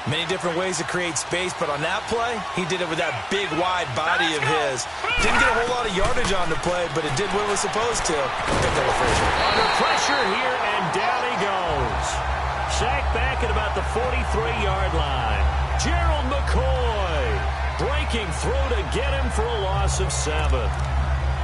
Many different ways to create space, but on that play, he did it with that big, wide body of his. Didn't get a whole lot of yardage on the play, but it did what it was supposed to. Under pressure here, and down he goes. Sacked back at about the 43-yard line. Gerald McCoy breaking through to get him for a loss of 7.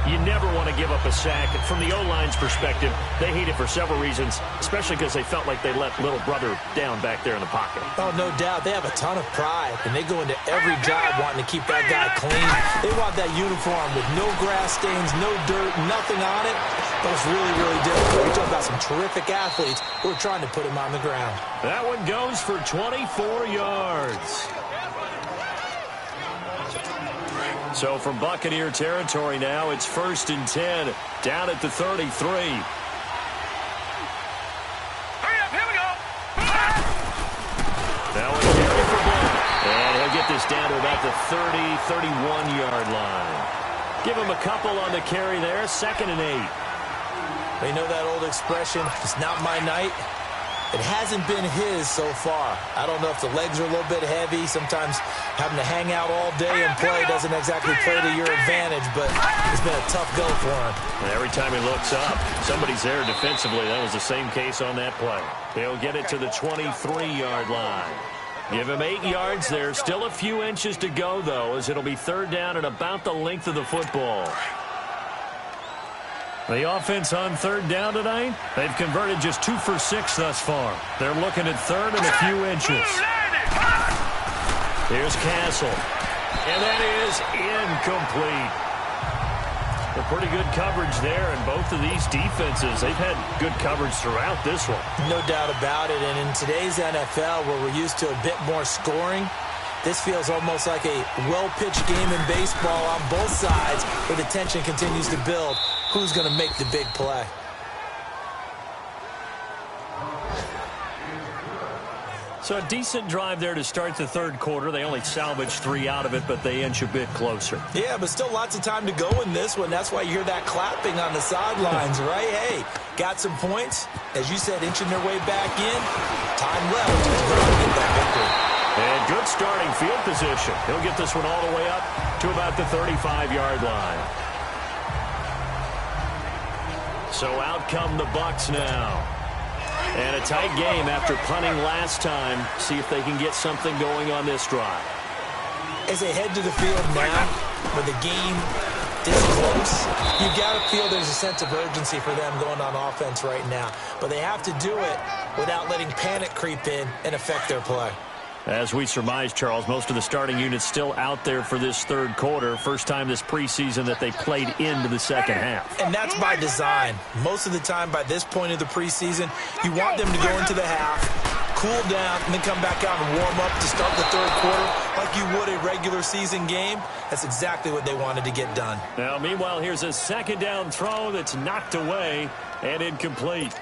You never want to give up a sack. From the O-line's perspective, they hate it for several reasons, especially because they felt like they let little brother down back there in the pocket. Oh, no doubt. They have a ton of pride, and they go into every job wanting to keep that guy clean. They want that uniform with no grass stains, no dirt, nothing on it. But it's really, really difficult. We're talking about some terrific athletes who are trying to put him on the ground. That one goes for 24 yards. So from Buccaneer territory now, it's 1st and 10, down at the 33. Hurry up, here we go. Now a carry for Blunt. And he'll get this down to about the 30, 31-yard line. Give him a couple on the carry there, 2nd and 8. They know that old expression, it's not my night. It hasn't been his so far. I don't know if the legs are a little bit heavy. Sometimes having to hang out all day and play doesn't exactly play to your advantage, but it's been a tough go for him. And every time he looks up, somebody's there defensively. That was the same case on that play. They'll get it to the 23-yard line. Give him 8 yards there. Still a few inches to go, though, as it'll be 3rd down and about the length of the football. The offense on 3rd down tonight, they've converted just 2 for 6 thus far. They're looking at 3rd and a few inches. Here's Castle. And that is incomplete. A pretty good coverage there, and both of these defenses, they've had good coverage throughout this one. No doubt about it, and in today's NFL, where we're used to a bit more scoring, this feels almost like a well-pitched game in baseball on both sides, where the tension continues to build. Who's going to make the big play? So a decent drive there to start the 3rd quarter. They only salvaged 3 out of it, but they inch a bit closer. Yeah, but still lots of time to go in this one. That's why you hear that clapping on the sidelines, right? Hey, got some points. As you said, inching their way back in. Time left to go and get that victory. And good starting field position. He'll get this one all the way up to about the 35-yard line. So out come the Bucs now. And a tight game after punting last time. See if they can get something going on this drive. As they head to the field now, with the game this close, you've got to feel there's a sense of urgency for them going on offense right now. But they have to do it without letting panic creep in and affect their play. As we surmise, Charles, most of the starting units still out there for this 3rd quarter. First time this preseason that they played into the 2nd half. And that's by design. Most of the time by this point of the preseason, you want them to go into the half, cool down, and then come back out and warm up to start the 3rd quarter like you would a regular season game. That's exactly what they wanted to get done. Now, meanwhile, here's a 2nd down throw that's knocked away and incomplete.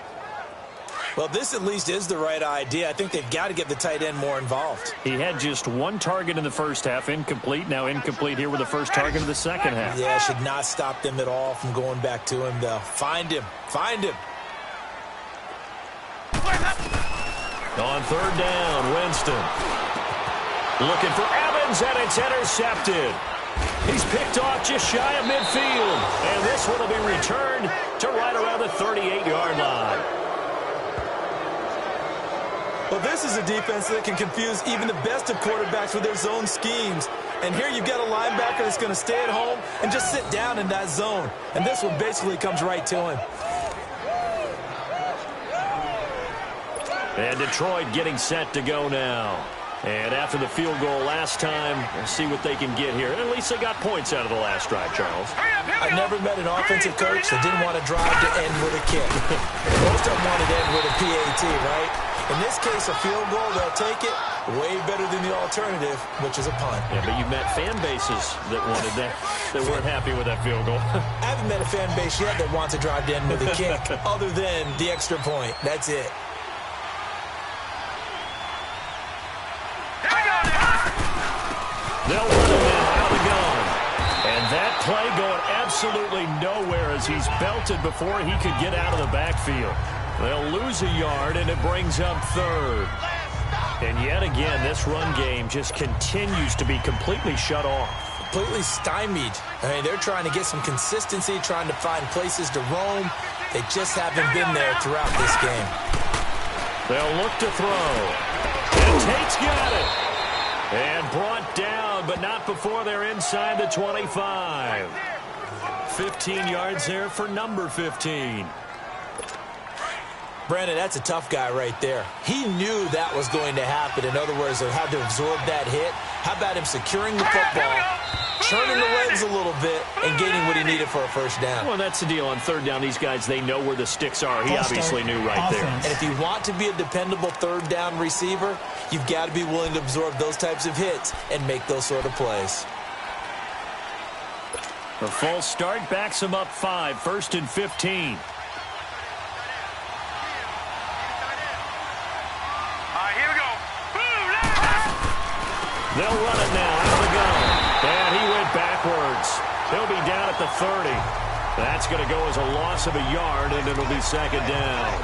Well, this at least is the right idea. I think they've got to get the tight end more involved. He had just 1 target in the 1st half, incomplete. Now incomplete here with the 1st target of the 2nd half. Yeah, should not stop them at all from going back to him, though. Find him. Find him. On 3rd down, Winston. Looking for Evans, and it's intercepted. He's picked off just shy of midfield. And this one will be returned to right around the 38-yard line. Well, this is a defense that can confuse even the best of quarterbacks with their zone schemes. And here you've got a linebacker that's going to stay at home and just sit down in that zone. And this one basically comes right to him. And Detroit getting set to go now. And after the field goal last time, we'll see what they can get here. At least they got points out of the last drive, Charles. I've never met an offensive coach that didn't want to drive to end with a kick. Most of them wanted to end with a PAT, right? In this case, a field goal, they'll take it. Way better than the alternative, which is a punt. Yeah, but you met fan bases that wanted that weren't happy with that field goal. I haven't met a fan base yet that wants to drive to end with a kick other than the extra point. That's it. They'll run it now out of the gun. And that play going absolutely nowhere as he's belted before he could get out of the backfield. They'll lose a yard, and it brings up third. And yet again, this run game just continues to be completely shut off. Completely stymied. I mean, they're trying to get some consistency, trying to find places to roam. They just haven't been there throughout this game. They'll look to throw. And Tate's got it. And brought down, but not before they're inside the 25. 15 yards there for number 15. Brandon, that's a tough guy right there. He knew that was going to happen. In other words, they had to absorb that hit. How about him securing the football, turning the legs a little bit, and getting what he needed for a first down? Well, that's the deal. On third down, these guys, they know where the sticks are. He obviously knew right there. And if you want to be a dependable third down receiver, you've got to be willing to absorb those types of hits and make those sort of plays. The full start backs him up 5, 1st and 15. They'll run it now out of the gun. And he went backwards. He'll be down at the 30. That's going to go as a loss of a yard, and it'll be second down.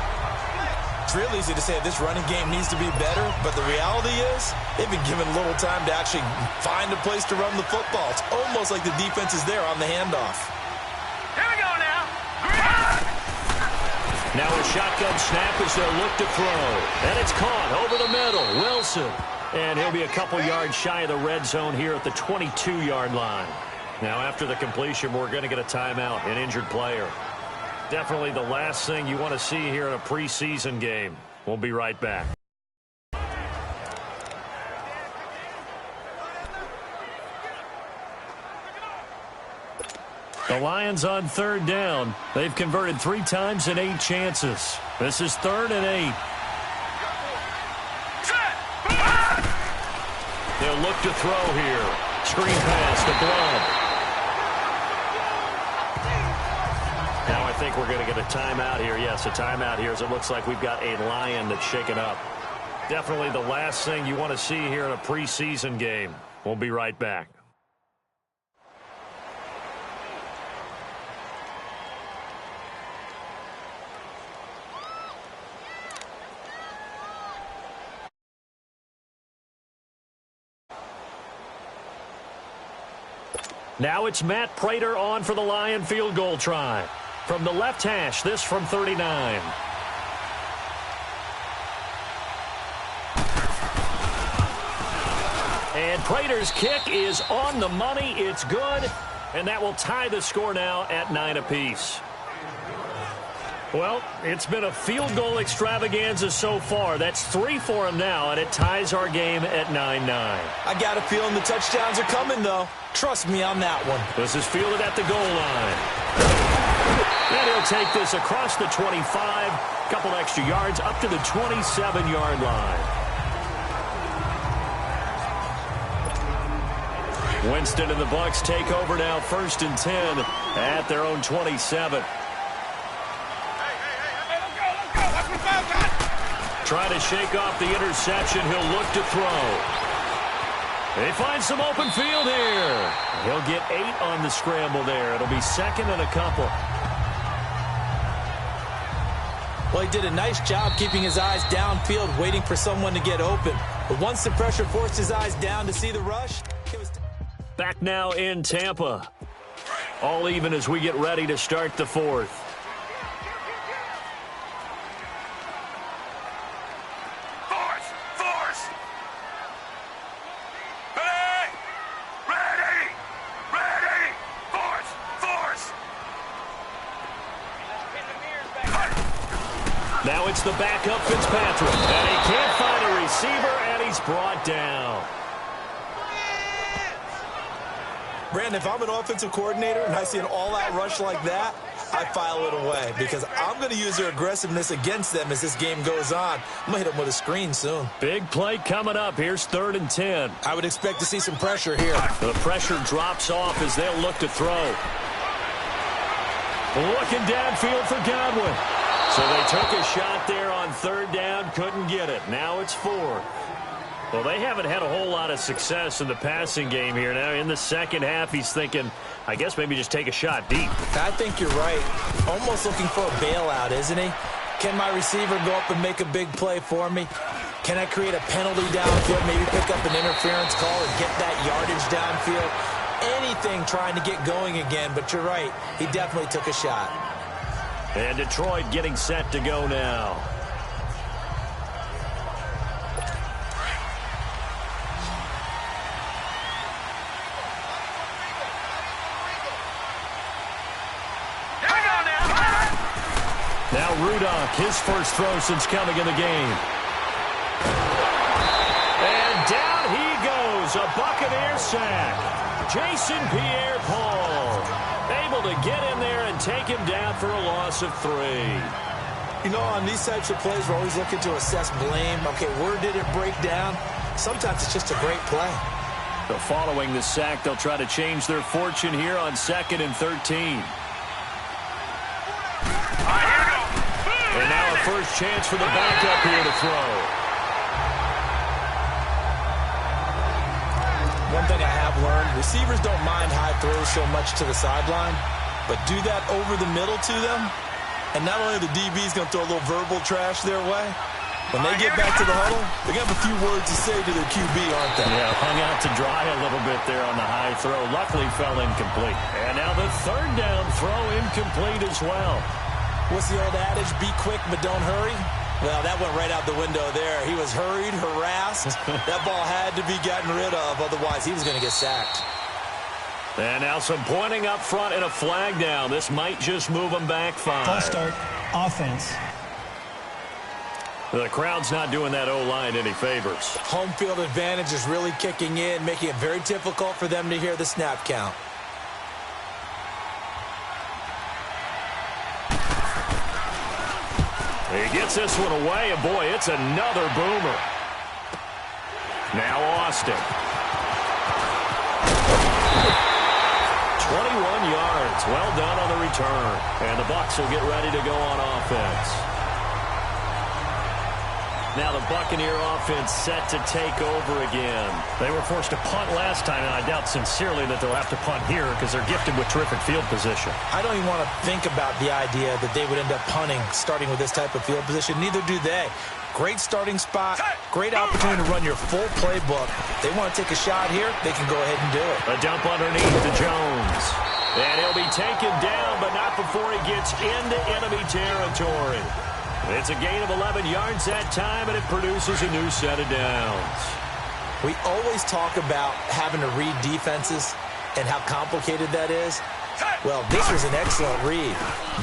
It's real easy to say this running game needs to be better, but the reality is they've been given little time to actually find a place to run the football. It's almost like the defense is there on the handoff. Here we go now. Now a shotgun snap as they'll look to throw. And it's caught over the middle. Wilson. And he'll be a couple yards shy of the red zone here at the 22-yard line. Now, after the completion, we're going to get a timeout, an injured player. Definitely the last thing you want to see here in a preseason game. We'll be right back. The Lions on third down. They've converted 3 times in 8 chances. This is 3rd and 8. They'll look to throw here. Screen pass to Blount. Now I think we're going to get a timeout here. Yes, a timeout here as it looks like we've got a Lion that's shaken up. Definitely the last thing you want to see here in a preseason game. We'll be right back. Now it's Matt Prater on for the Lion field goal try. From the left hash, this from 39. And Prater's kick is on the money. It's good. And that will tie the score now at 9 apiece. Well, it's been a field goal extravaganza so far. That's 3 for him now, and it ties our game at 9-9. I got a feeling the touchdowns are coming, though. Trust me on that one. This is fielded at the goal line. And he'll take this across the 25, a couple extra yards up to the 27-yard line. Winston and the Bucs take over now, 1st and 10 at their own 27. Trying to shake off the interception. He'll look to throw. They find some open field here. He'll get 8 on the scramble there. It'll be 2nd and a couple. Well, he did a nice job keeping his eyes downfield, waiting for someone to get open. But once the pressure forced his eyes down to see the rush, it was... Back now in Tampa. All even as we get ready to start the 4th. Now it's the backup Fitzpatrick. And he can't find a receiver, and he's brought down. Brandon, if I'm an offensive coordinator and I see an all-out rush like that, I file it away because I'm going to use their aggressiveness against them as this game goes on. I'm going to hit them with a screen soon. Big play coming up. Here's 3rd and 10. I would expect to see some pressure here. The pressure drops off as they'll look to throw. Looking downfield for Godwin. So they took a shot there on 3rd down, couldn't get it. Now it's 4th. Well, they haven't had a whole lot of success in the passing game here. Now in the second half, he's thinking, I guess maybe just take a shot deep. I think you're right. Almost looking for a bailout, isn't he? Can my receiver go up and make a big play for me? Can I create a penalty downfield, maybe pick up an interference call and get that yardage downfield? Anything trying to get going again, but you're right. He definitely took a shot. And Detroit getting set to go now. Now Rudolph, his first throw since coming in the game. And down he goes, a Buccaneer sack. Jason Pierre-Paul able to get in there and take him down for a loss of 3. You know, on these types of plays, we're always looking to assess blame. Okay, where did it break down? Sometimes it's just a great play. So following the sack, they'll try to change their fortune here on 2nd and 13. And now a first chance for the backup here to throw. One thing I have learned, receivers don't mind high throws so much to the sideline, but do that over the middle to them, and not only are the DBs going to throw a little verbal trash their way, when they get back to the huddle, they're going to have a few words to say to their QB, aren't they? Yeah, hung out to dry a little bit there on the high throw. Luckily fell incomplete. And now the 3rd down throw incomplete as well. What's the old adage? Be quick, but don't hurry. Well, that went right out the window there. He was hurried, harassed. That ball had to be gotten rid of. Otherwise, he was going to get sacked. And now some pointing up front and a flag down. This might just move them back 5. False start. Offense. The crowd's not doing that O-line any favors. Home field advantage is really kicking in, making it very difficult for them to hear the snap count. He gets this one away, and boy, it's another boomer. Now Austin. 21 yards. Well done on the return. And the Bucs will get ready to go on offense. Now the Buccaneer offense set to take over again. They were forced to punt last time, and I doubt sincerely that they'll have to punt here because they're gifted with terrific field position. I don't even want to think about the idea that they would end up punting starting with this type of field position. Neither do they. Great starting spot, great opportunity to run your full playbook. They want to take a shot here, they can go ahead and do it. A dump underneath to Jones. And he'll be taken down, but not before he gets into enemy territory. It's a gain of 11 yards that time, and it produces a new set of downs. We always talk about having to read defenses and how complicated that is. Well, this was an excellent read.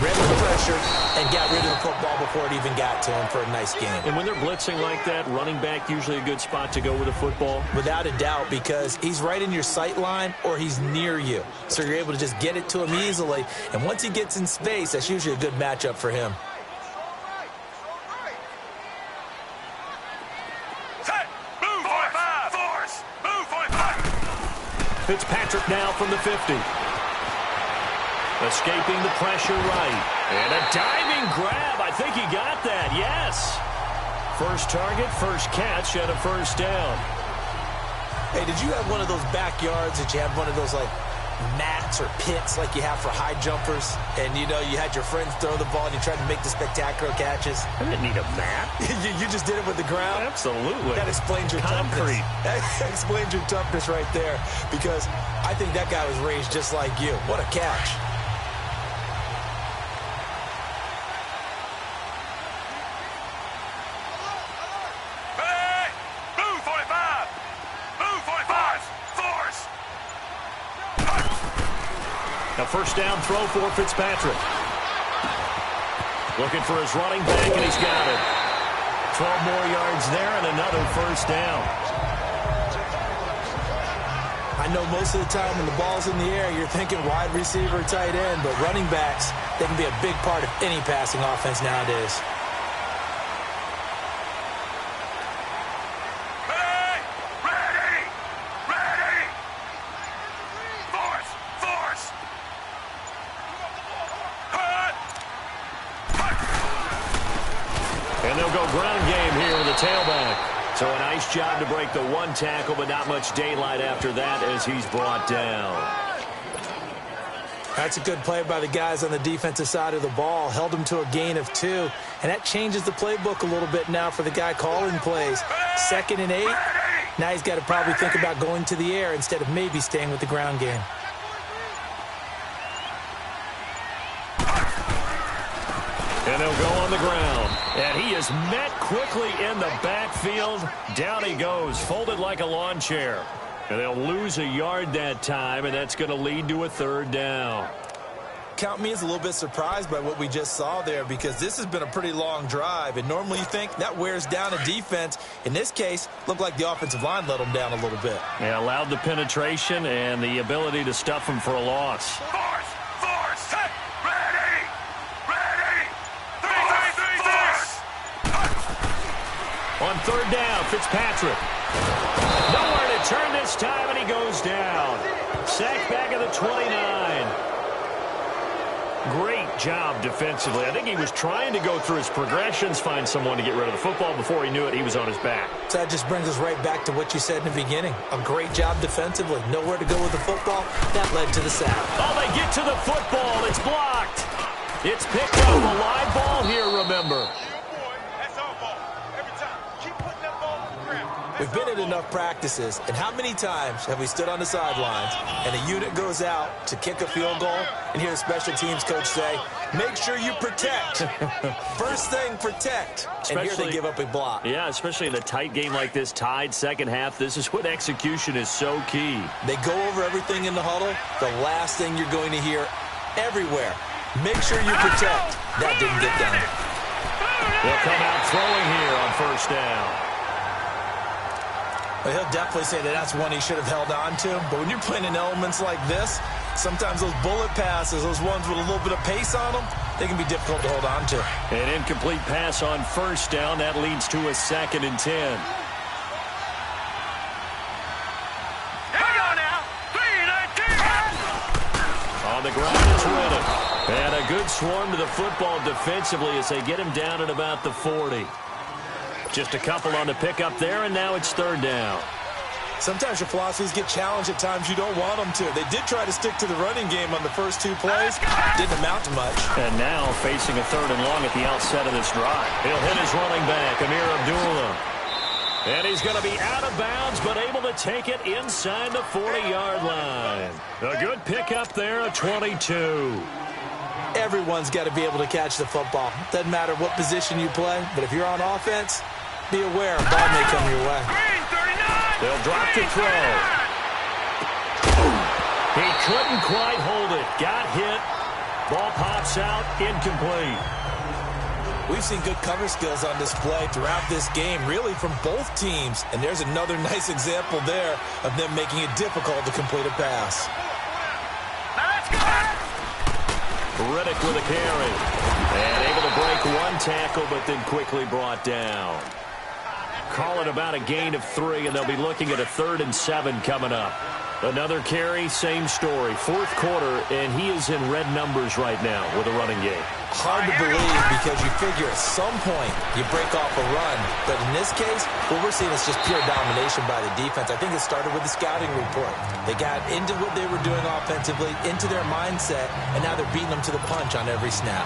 Read the pressure and got rid of the football before it even got to him for a nice game. And when they're blitzing like that, running back usually a good spot to go with the football? Without a doubt, because he's right in your sight line or he's near you. So you're able to just get it to him easily. And once he gets in space, that's usually a good matchup for him. Fitzpatrick now from the 50. Escaping the pressure right. And a diving grab. I think he got that. Yes. First target, first catch, and a first down. Hey, did you have one of those backyards that you have one of those, like, mats or pits like you have for high jumpers? And, you know, you had your friends throw the ball and you tried to make the spectacular catches? I didn't need a mat. you just did it with the ground? Absolutely. That explains your concrete. That explains your toughness right there, because I think that guy was raised just like you. What a catch. A first down throw for Fitzpatrick. Looking for his running back, and he's got it. 12 more yards there and another first down. I know most of the time when the ball's in the air, you're thinking wide receiver, tight end, but running backs, They can be a big part of any passing offense nowadays. And they'll go ground game here with the tailback. So a nice job to break the one tackle, but not much daylight after that as he's brought down. That's a good play by the guys on the defensive side of the ball. Held them to a gain of 2. And that changes the playbook a little bit now for the guy calling plays. 2nd and 8. Now he's got to probably think about going to the air instead of maybe staying with the ground game. And they'll go on the ground. And he is met quickly in the backfield. Down he goes, folded like a lawn chair. And they'll lose a yard that time, and that's going to lead to a 3rd down. Count me as a little bit surprised by what we just saw there, because this has been a pretty long drive, and normally you think that wears down a defense. In this case, looked like the offensive line let them down a little bit. Yeah, allowed the penetration and the ability to stuff them for a loss. On 3rd down, Fitzpatrick. Nowhere to turn this time, and he goes down. Sacked back at the 29. Great job defensively. I think he was trying to go through his progressions, find someone to get rid of the football. Before he knew it, he was on his back. So that just brings us right back to what you said in the beginning. A great job defensively. Nowhere to go with the football. That led to the sack. Oh, they get to the football. It's blocked. It's picked up. A live ball here, remember. We've been in enough practices, and how many times have we stood on the sidelines and a unit goes out to kick a field goal and hear the special teams coach say, make sure you protect. First thing, protect. And here they give up a block. Yeah, especially in a tight game like this, tied second half. This is when execution is so key. They go over everything in the huddle. The last thing you're going to hear everywhere, make sure you protect. That didn't get done. They'll come out throwing here on 1st down. Well, he'll definitely say that that's one he should have held on to. But when you're playing in elements like this, sometimes those bullet passes, those ones with a little bit of pace on them, they can be difficult to hold on to. An incomplete pass on 1st down. That leads to a 2nd and 10. On the ground, it's Riddick. And a good swarm to the football defensively as they get him down at about the 40. Just a couple on the pickup there, and now it's 3rd down. Sometimes your philosophies get challenged at times you don't want them to. They did try to stick to the running game on the first 2 plays. Didn't amount to much. And now facing a 3rd and long at the outset of this drive. He'll hit his running back, Amir Abdullah. And he's going to be out of bounds, but able to take it inside the 40-yard line. A good pickup there, a 22. Everyone's got to be able to catch the football. Doesn't matter what position you play, but if you're on offense, be aware a ball may come your way. They'll drop to throw. He couldn't quite hold it. Got hit. Ball pops out, incomplete. We've seen good cover skills on display throughout this game, really from both teams. And there's another nice example there of them making it difficult to complete a pass. Riddick with a carry. And able to break one tackle, but then quickly brought down. Call it about a gain of 3, and they'll be looking at a 3rd and 7 coming up. Another carry, same story. 4th quarter, and he is in red numbers right now with a running game. Hard to believe because you figure at some point you break off a run. But in this case, what we're seeing is just pure domination by the defense. I think it started with the scouting report. They got into what they were doing offensively, into their mindset, and now they're beating them to the punch on every snap.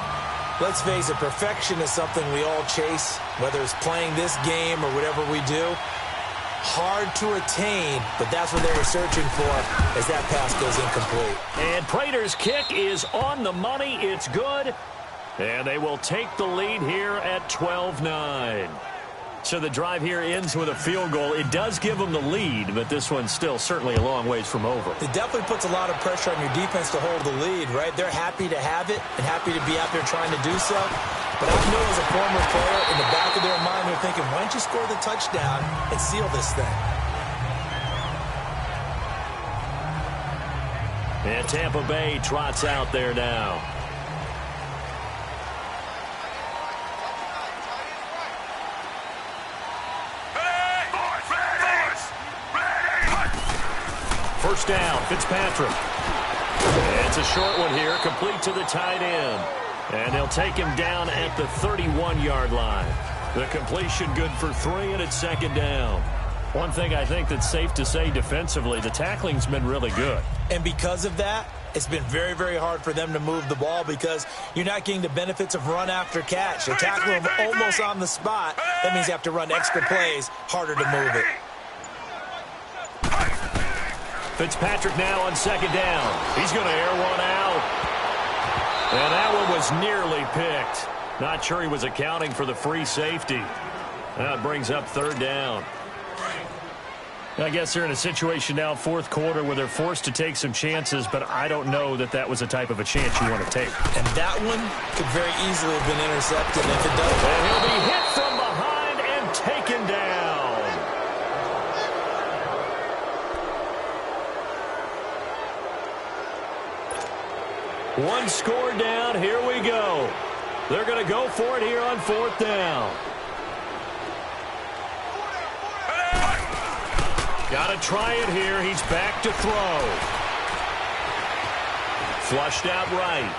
Let's face it, perfection is something we all chase, whether it's playing this game or whatever we do. Hard to attain, but that's what they were searching for as that pass goes incomplete. And Prater's kick is on the money. It's good. And they will take the lead here at 12-9. So the drive here ends with a field goal. It does give them the lead, but this one's still certainly a long ways from over. It definitely puts a lot of pressure on your defense to hold the lead, right? They're happy to have it and happy to be out there trying to do so. But I know as a former player, in the back of their mind, they're thinking, why don't you score the touchdown and seal this thing? And Tampa Bay trots out there now. first down. Fitzpatrick. It's a short one here, complete to the tight end. And they'll take him down at the 31-yard line. The completion good for 3, and it's second down. One thing I think that's safe to say defensively, the tackling's been really good. And because of that, it's been very, very hard for them to move the ball because you're not getting the benefits of run after catch. They tackle him almost on the spot. That means you have to run extra plays, harder to move it. Fitzpatrick now on second down. He's going to air one out. And that one was nearly picked. Not sure he was accounting for the free safety. That brings up third down. I guess they're in a situation now, fourth quarter, where they're forced to take some chances, but I don't know that that was the type of a chance you want to take. And that one could very easily have been intercepted if it does. And he'll be hit from behind and taken down. One score down. Here we go. They're going to go for it here on fourth down. Got to try it here. He's back to throw. Flushed out right.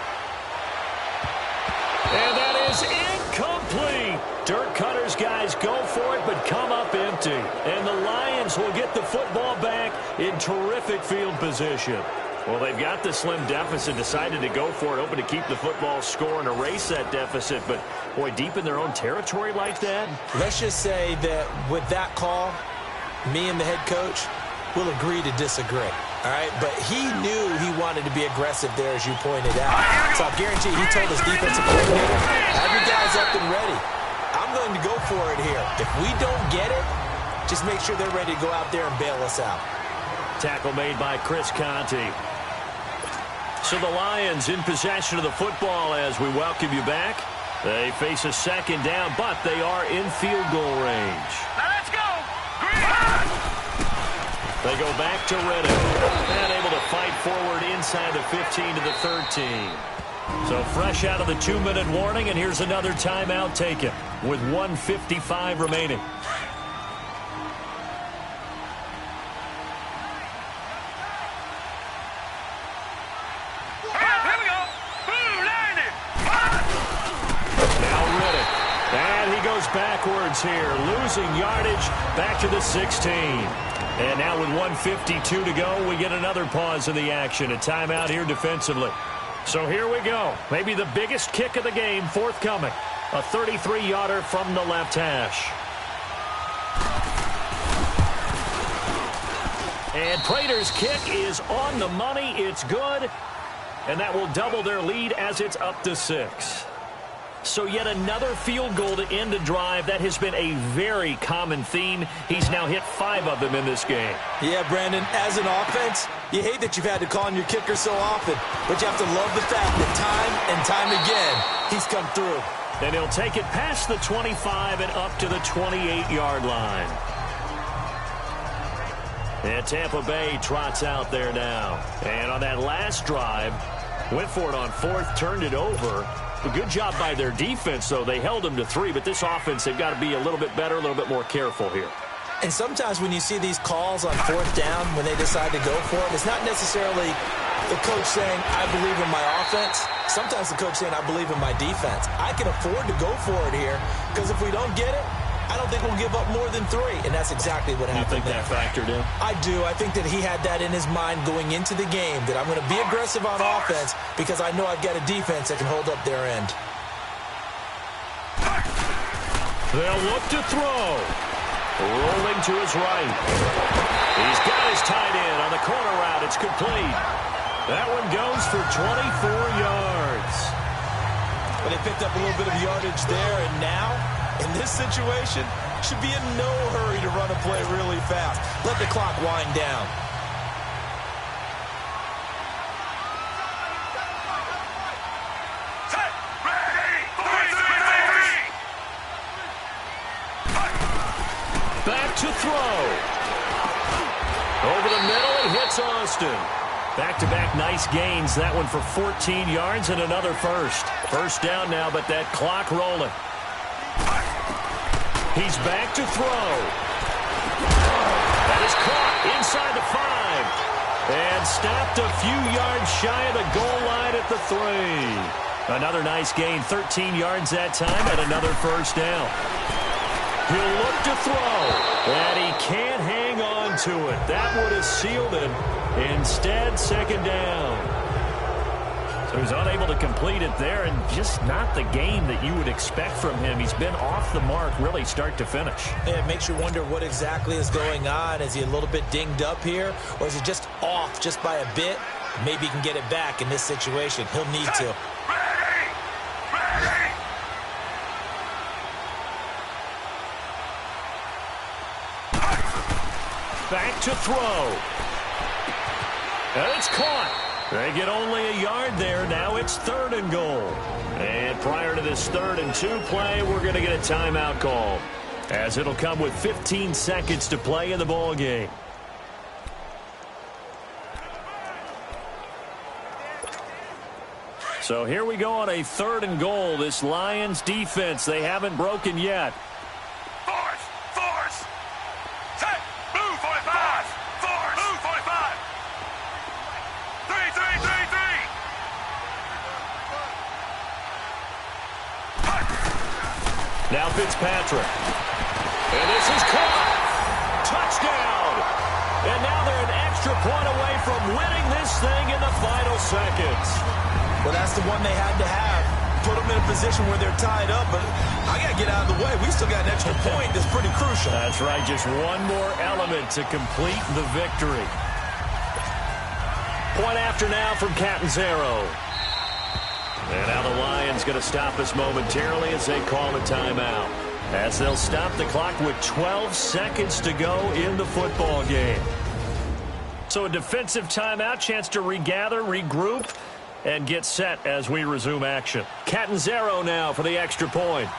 And that is incomplete. Dirk Cutter's guys go for it, but come up empty. And the Lions will get the football back in terrific field position. Well, they've got the slim deficit, decided to go for it, hoping to keep the football score and erase that deficit. But, boy, deep in their own territory like that. Let's just say that with that call, me and the head coach will agree to disagree. All right, but he knew he wanted to be aggressive there, as you pointed out. So I guarantee he told his defensive coordinator, have your guys up and ready. I'm going to go for it here. If we don't get it, just make sure they're ready to go out there and bail us out. Tackle made by Chris Conte. So the Lions in possession of the football as we welcome you back. They face a second down, but they are in field goal range. Now let's go! They go back to Reddick. And able to fight forward inside the 15 to the 13. So fresh out of the 2-minute warning, and here's another timeout taken with 1:55 remaining. Backwards here, losing yardage back to the 16. And now with 1:52 to go, we get another pause in the action. A timeout here defensively. So here we go. Maybe the biggest kick of the game forthcoming. A 33-yarder from the left hash. And Prater's kick is on the money. It's good. And that will double their lead as it's up to 6. So yet another field goal to end a drive. That has been a very common theme. He's now hit 5 of them in this game. Yeah, Brandon, as an offense, you hate that you've had to call on your kicker so often, but you have to love the fact that time and time again, he's come through. And he'll take it past the 25 and up to the 28-yard line. And Tampa Bay trots out there now. And on that last drive, went for it on fourth, turned it over. A good job by their defense, though. They held them to 3, but this offense, they've got to be a little bit better, a little bit more careful here. And sometimes when you see these calls on fourth down, when they decide to go for it, it's not necessarily the coach saying, I believe in my offense. Sometimes the coach saying, I believe in my defense. I can afford to go for it here, because if we don't get it, I don't think we'll give up more than 3, and that's exactly what happened. You think that factored in? I do. I think that he had that in his mind going into the game, that I'm going to be aggressive on offense because I know I've got a defense that can hold up their end. They'll look to throw. Rolling to his right. He's got his tight end on the corner route. It's complete. That one goes for 24 yards. But they picked up a little bit of yardage there, and now, in this situation, should be in no hurry to run a play really fast. Let the clock wind down. Back to throw. Over the middle, it hits Austin. Back-to-back nice gains. That one for 14 yards and another first. First down now, but that clock rolling. He's back to throw. That is caught inside the 5. stopped a few yards shy of the goal line at the 3. Another nice gain, 13 yards that time, and another first down. He'll look to throw, and he can't hang on to it. That would have sealed it. Instead, second down. So he's unable to complete it there, and just not the game that you would expect from him. He's been off the mark really start to finish. Yeah, it makes you wonder what exactly is going on. Is he a little bit dinged up here, or is he just off just by a bit? Maybe he can get it back in this situation. He'll need to. Back to throw. And it's caught. They get only a yard there. Now it's 3rd and goal. And prior to this 3rd and 2 play, we're going to get a timeout call, as it'll come with 15 seconds to play in the ball game. So here we go on a 3rd and goal. This Lions defense, they haven't broken yet. Force. Set. Move 45. Force. Move 45. 3. Now Fitzpatrick. And this is caught. Touchdown. And now they're an extra point away from winning this thing in the final seconds. Well, that's the one they had to have. Put them in a position where they're tied up, but I got to get out of the way. We still got an extra point that's pretty crucial. That's right. Just one more element to complete the victory. Point after now from Catanzaro. And now the Lions going to stop us momentarily as they call a timeout, as they'll stop the clock with 12 seconds to go in the football game. So a defensive timeout, chance to regather, regroup, and get set as we resume action. Catanzaro now for the extra point.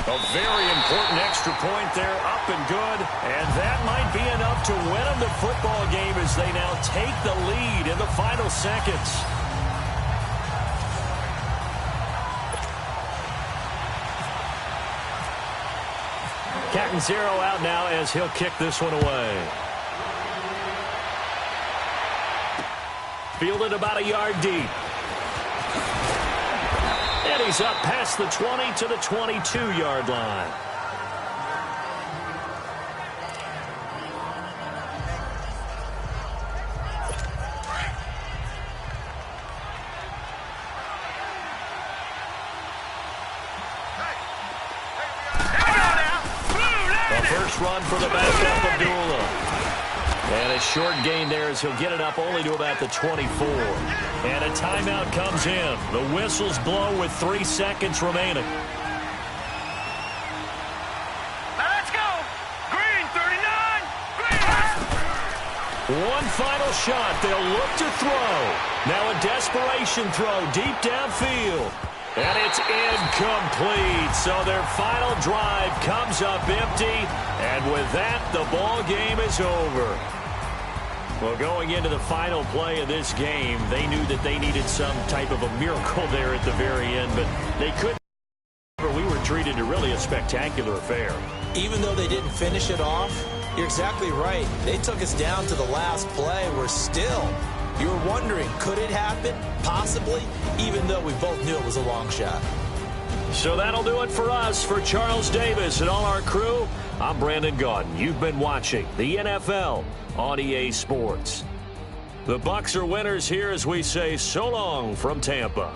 A very important extra point there, up and good. And that might be enough to win them the football game as they now take the lead in the final seconds. Catanzaro out now as he'll kick this one away. Fielded about a yard deep. And he's up past the 20 to the 22-yard line. The first run for the backup, Abdullah. And a short gain there as he'll get it up only to about the 24. And a timeout comes in. The whistles blow with 3 seconds remaining. Let's go. Green 39. Green. One final shot. They'll look to throw. Now a desperation throw deep downfield. And it's incomplete. So their final drive comes up empty. And with that, the ball game is over. Well, going into the final play of this game, they knew that they needed some type of a miracle there at the very end, but they couldn't. We were treated to really a spectacular affair. Even though they didn't finish it off, you're exactly right. They took us down to the last play. We're still, you were wondering, could it happen? Possibly, even though we both knew it was a long shot. So that'll do it for us. For Charles Davis and all our crew, I'm Brandon Gaudin. You've been watching the NFL on EA Sports. The Bucs are winners here as we say so long from Tampa.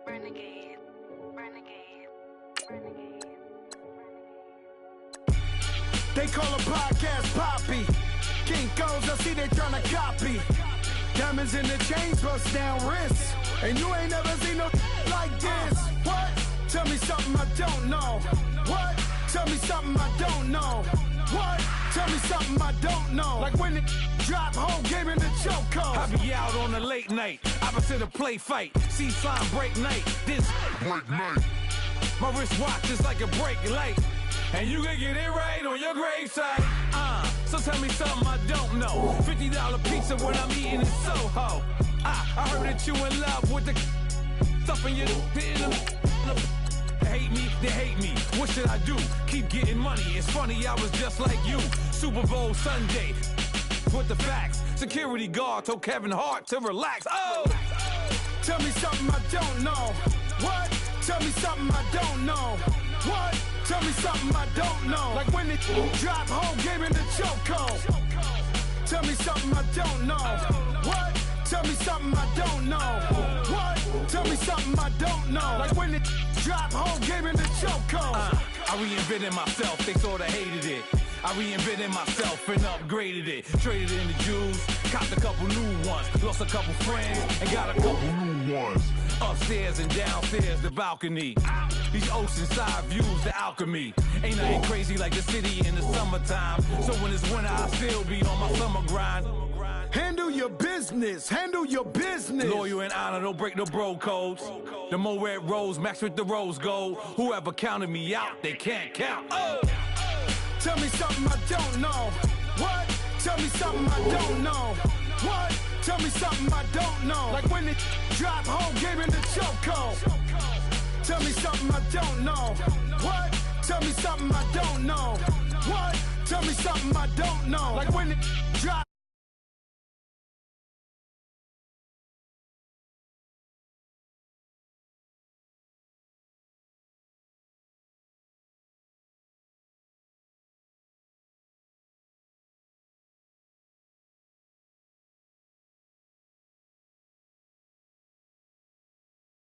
Renegade, renegade, renegade, renegade. They call a podcast Poppy. Kinkos, I see they tryna copy. Diamonds in the chains, bust down wrists. And you ain't never seen no like this. What? Tell me something I don't know. What? Tell me something I don't know. What? Tell me something I don't know. Like when it drop, whole game in the chokehold. I be out on a late night, opposite a play fight. See slime break night, this break night. My wristwatch is like a brake light. and you can get it right on your gravesite. So tell me something I don't know. $50 pizza when I'm eating in Soho. I heard that you in love with the stuff in your They hate me, they hate me. What should I do? Keep getting money. It's funny, I was just like you. Super Bowl Sunday. With the facts. Security guard told Kevin Hart to relax. Oh! Tell me something I don't know. What? Tell me something I don't know. What? Tell me something I don't know. Like when it drop home, game in the chokehold. Tell me something I don't know. What? Tell me something I don't know. What? Tell me something I don't know. Like when it drop home, game in the chokehold. I reinvented myself, they sorta hated it. I reinvented myself and upgraded it. Traded in the Jews, copped a couple new ones. Lost a couple friends and got a couple new ones. Upstairs and downstairs, the balcony. These oceanside views, the alchemy. Ain't nothing crazy like the city in the summertime. So when it's winter, I still be on my summer grind. Handle your business, handle your business. Loyal and honor, don't break the bro codes. The more red rose, match with the rose gold. Whoever counted me out, they can't count. Oh! Tell me something I don't know. What? Tell me something I don't know. What? Tell me something I don't know. Like when it drop home, game in the chokehold. Tell me something I don't know. What? Tell me something I don't know. What? Tell me something I don't know. Like when it drop.